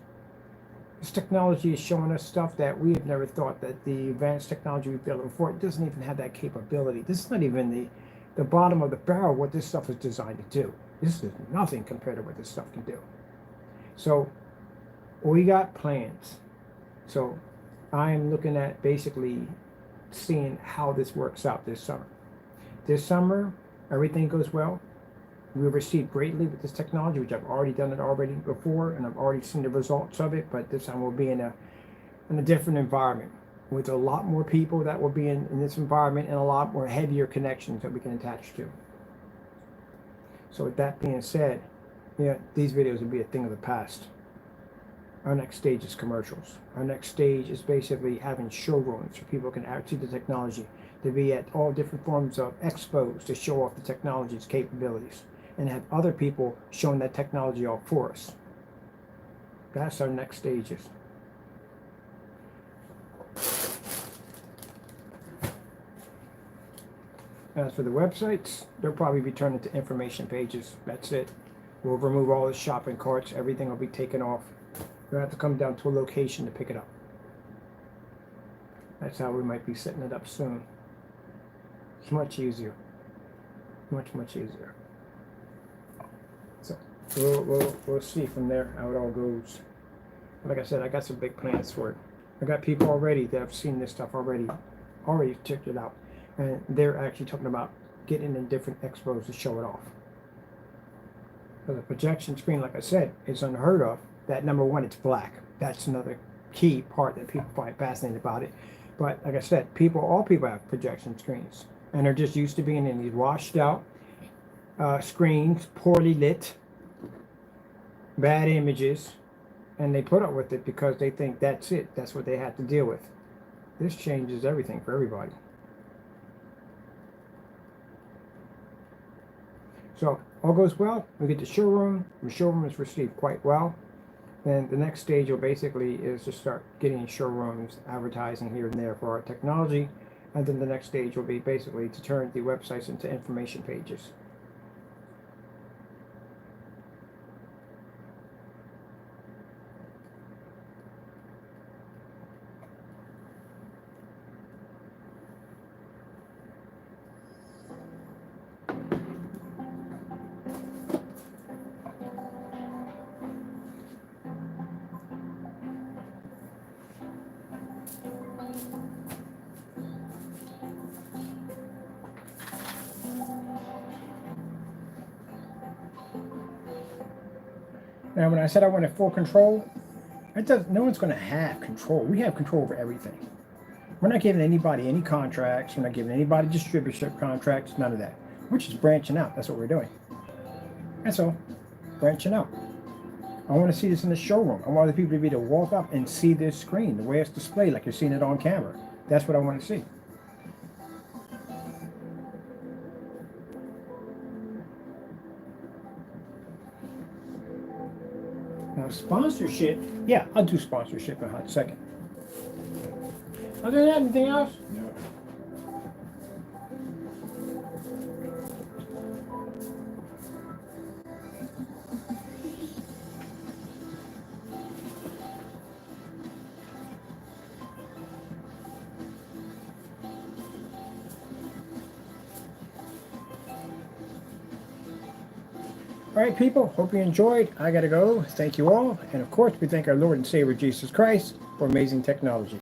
This technology is showing us stuff that we have never thought that the advanced technology we built before, it doesn't even have that capability. This is not even the bottom of the barrel what this stuff is designed to do. This is nothing compared to what this stuff can do. So we got plans. So I am looking at basically seeing how this works out this summer. This summer, everything goes well. We received greatly with this technology, which I've already done it already before, and I've already seen the results of it, but this time we'll be in a different environment with a lot more people that will be in this environment and a lot more heavier connections that we can attach to. So with that being said, yeah, these videos will be a thing of the past. Our next stage is commercials. Our next stage is basically having showrooms where people can see the technology, to be at all different forms of expos to show off the technology's capabilities, and have other people showing that technology off for us. That's our next stages. As for the websites, they'll probably be turned into information pages. That's it. We'll remove all the shopping carts. Everything will be taken off. You'll have to come down to a location to pick it up. That's how we might be setting it up soon. It's much easier. Much easier. So we'll see from there how it all goes. Like I said, I got some big plans for it. I got people already that have seen this stuff already checked it out. And they're actually talking about getting in different expos to show it off. Because a projection screen, like I said, is unheard of. That number one, it's black. That's another key part that people find fascinating about it. But like I said, all people have projection screens. And they're just used to being in these washed out screens, poorly lit, bad images. And they put up with it because they think that's it. That's what they have to deal with. This changes everything for everybody. So all goes well. We get the showroom. The showroom is received quite well. Then the next stage basically is to start getting showrooms advertising here and there for our technology. And then the next stage will be basically to turn the websites into information pages. Now, when I said I wanted full control, no one's going to have control. We have control over everything. We're not giving anybody any contracts. We're not giving anybody distributorship contracts, none of that. We're just branching out. That's what we're doing. That's all. Branching out. I want to see this in the showroom. I want the people to be able to walk up and see this screen, the way it's displayed, like you're seeing it on camera. That's what I want to see. Now, sponsorship, yeah, I'll do sponsorship in a hot second. Other than that, anything else? No. All right, people, hope you enjoyed. I got to go. Thank you all. And of course, we thank our Lord and Savior Jesus Christ for amazing technology.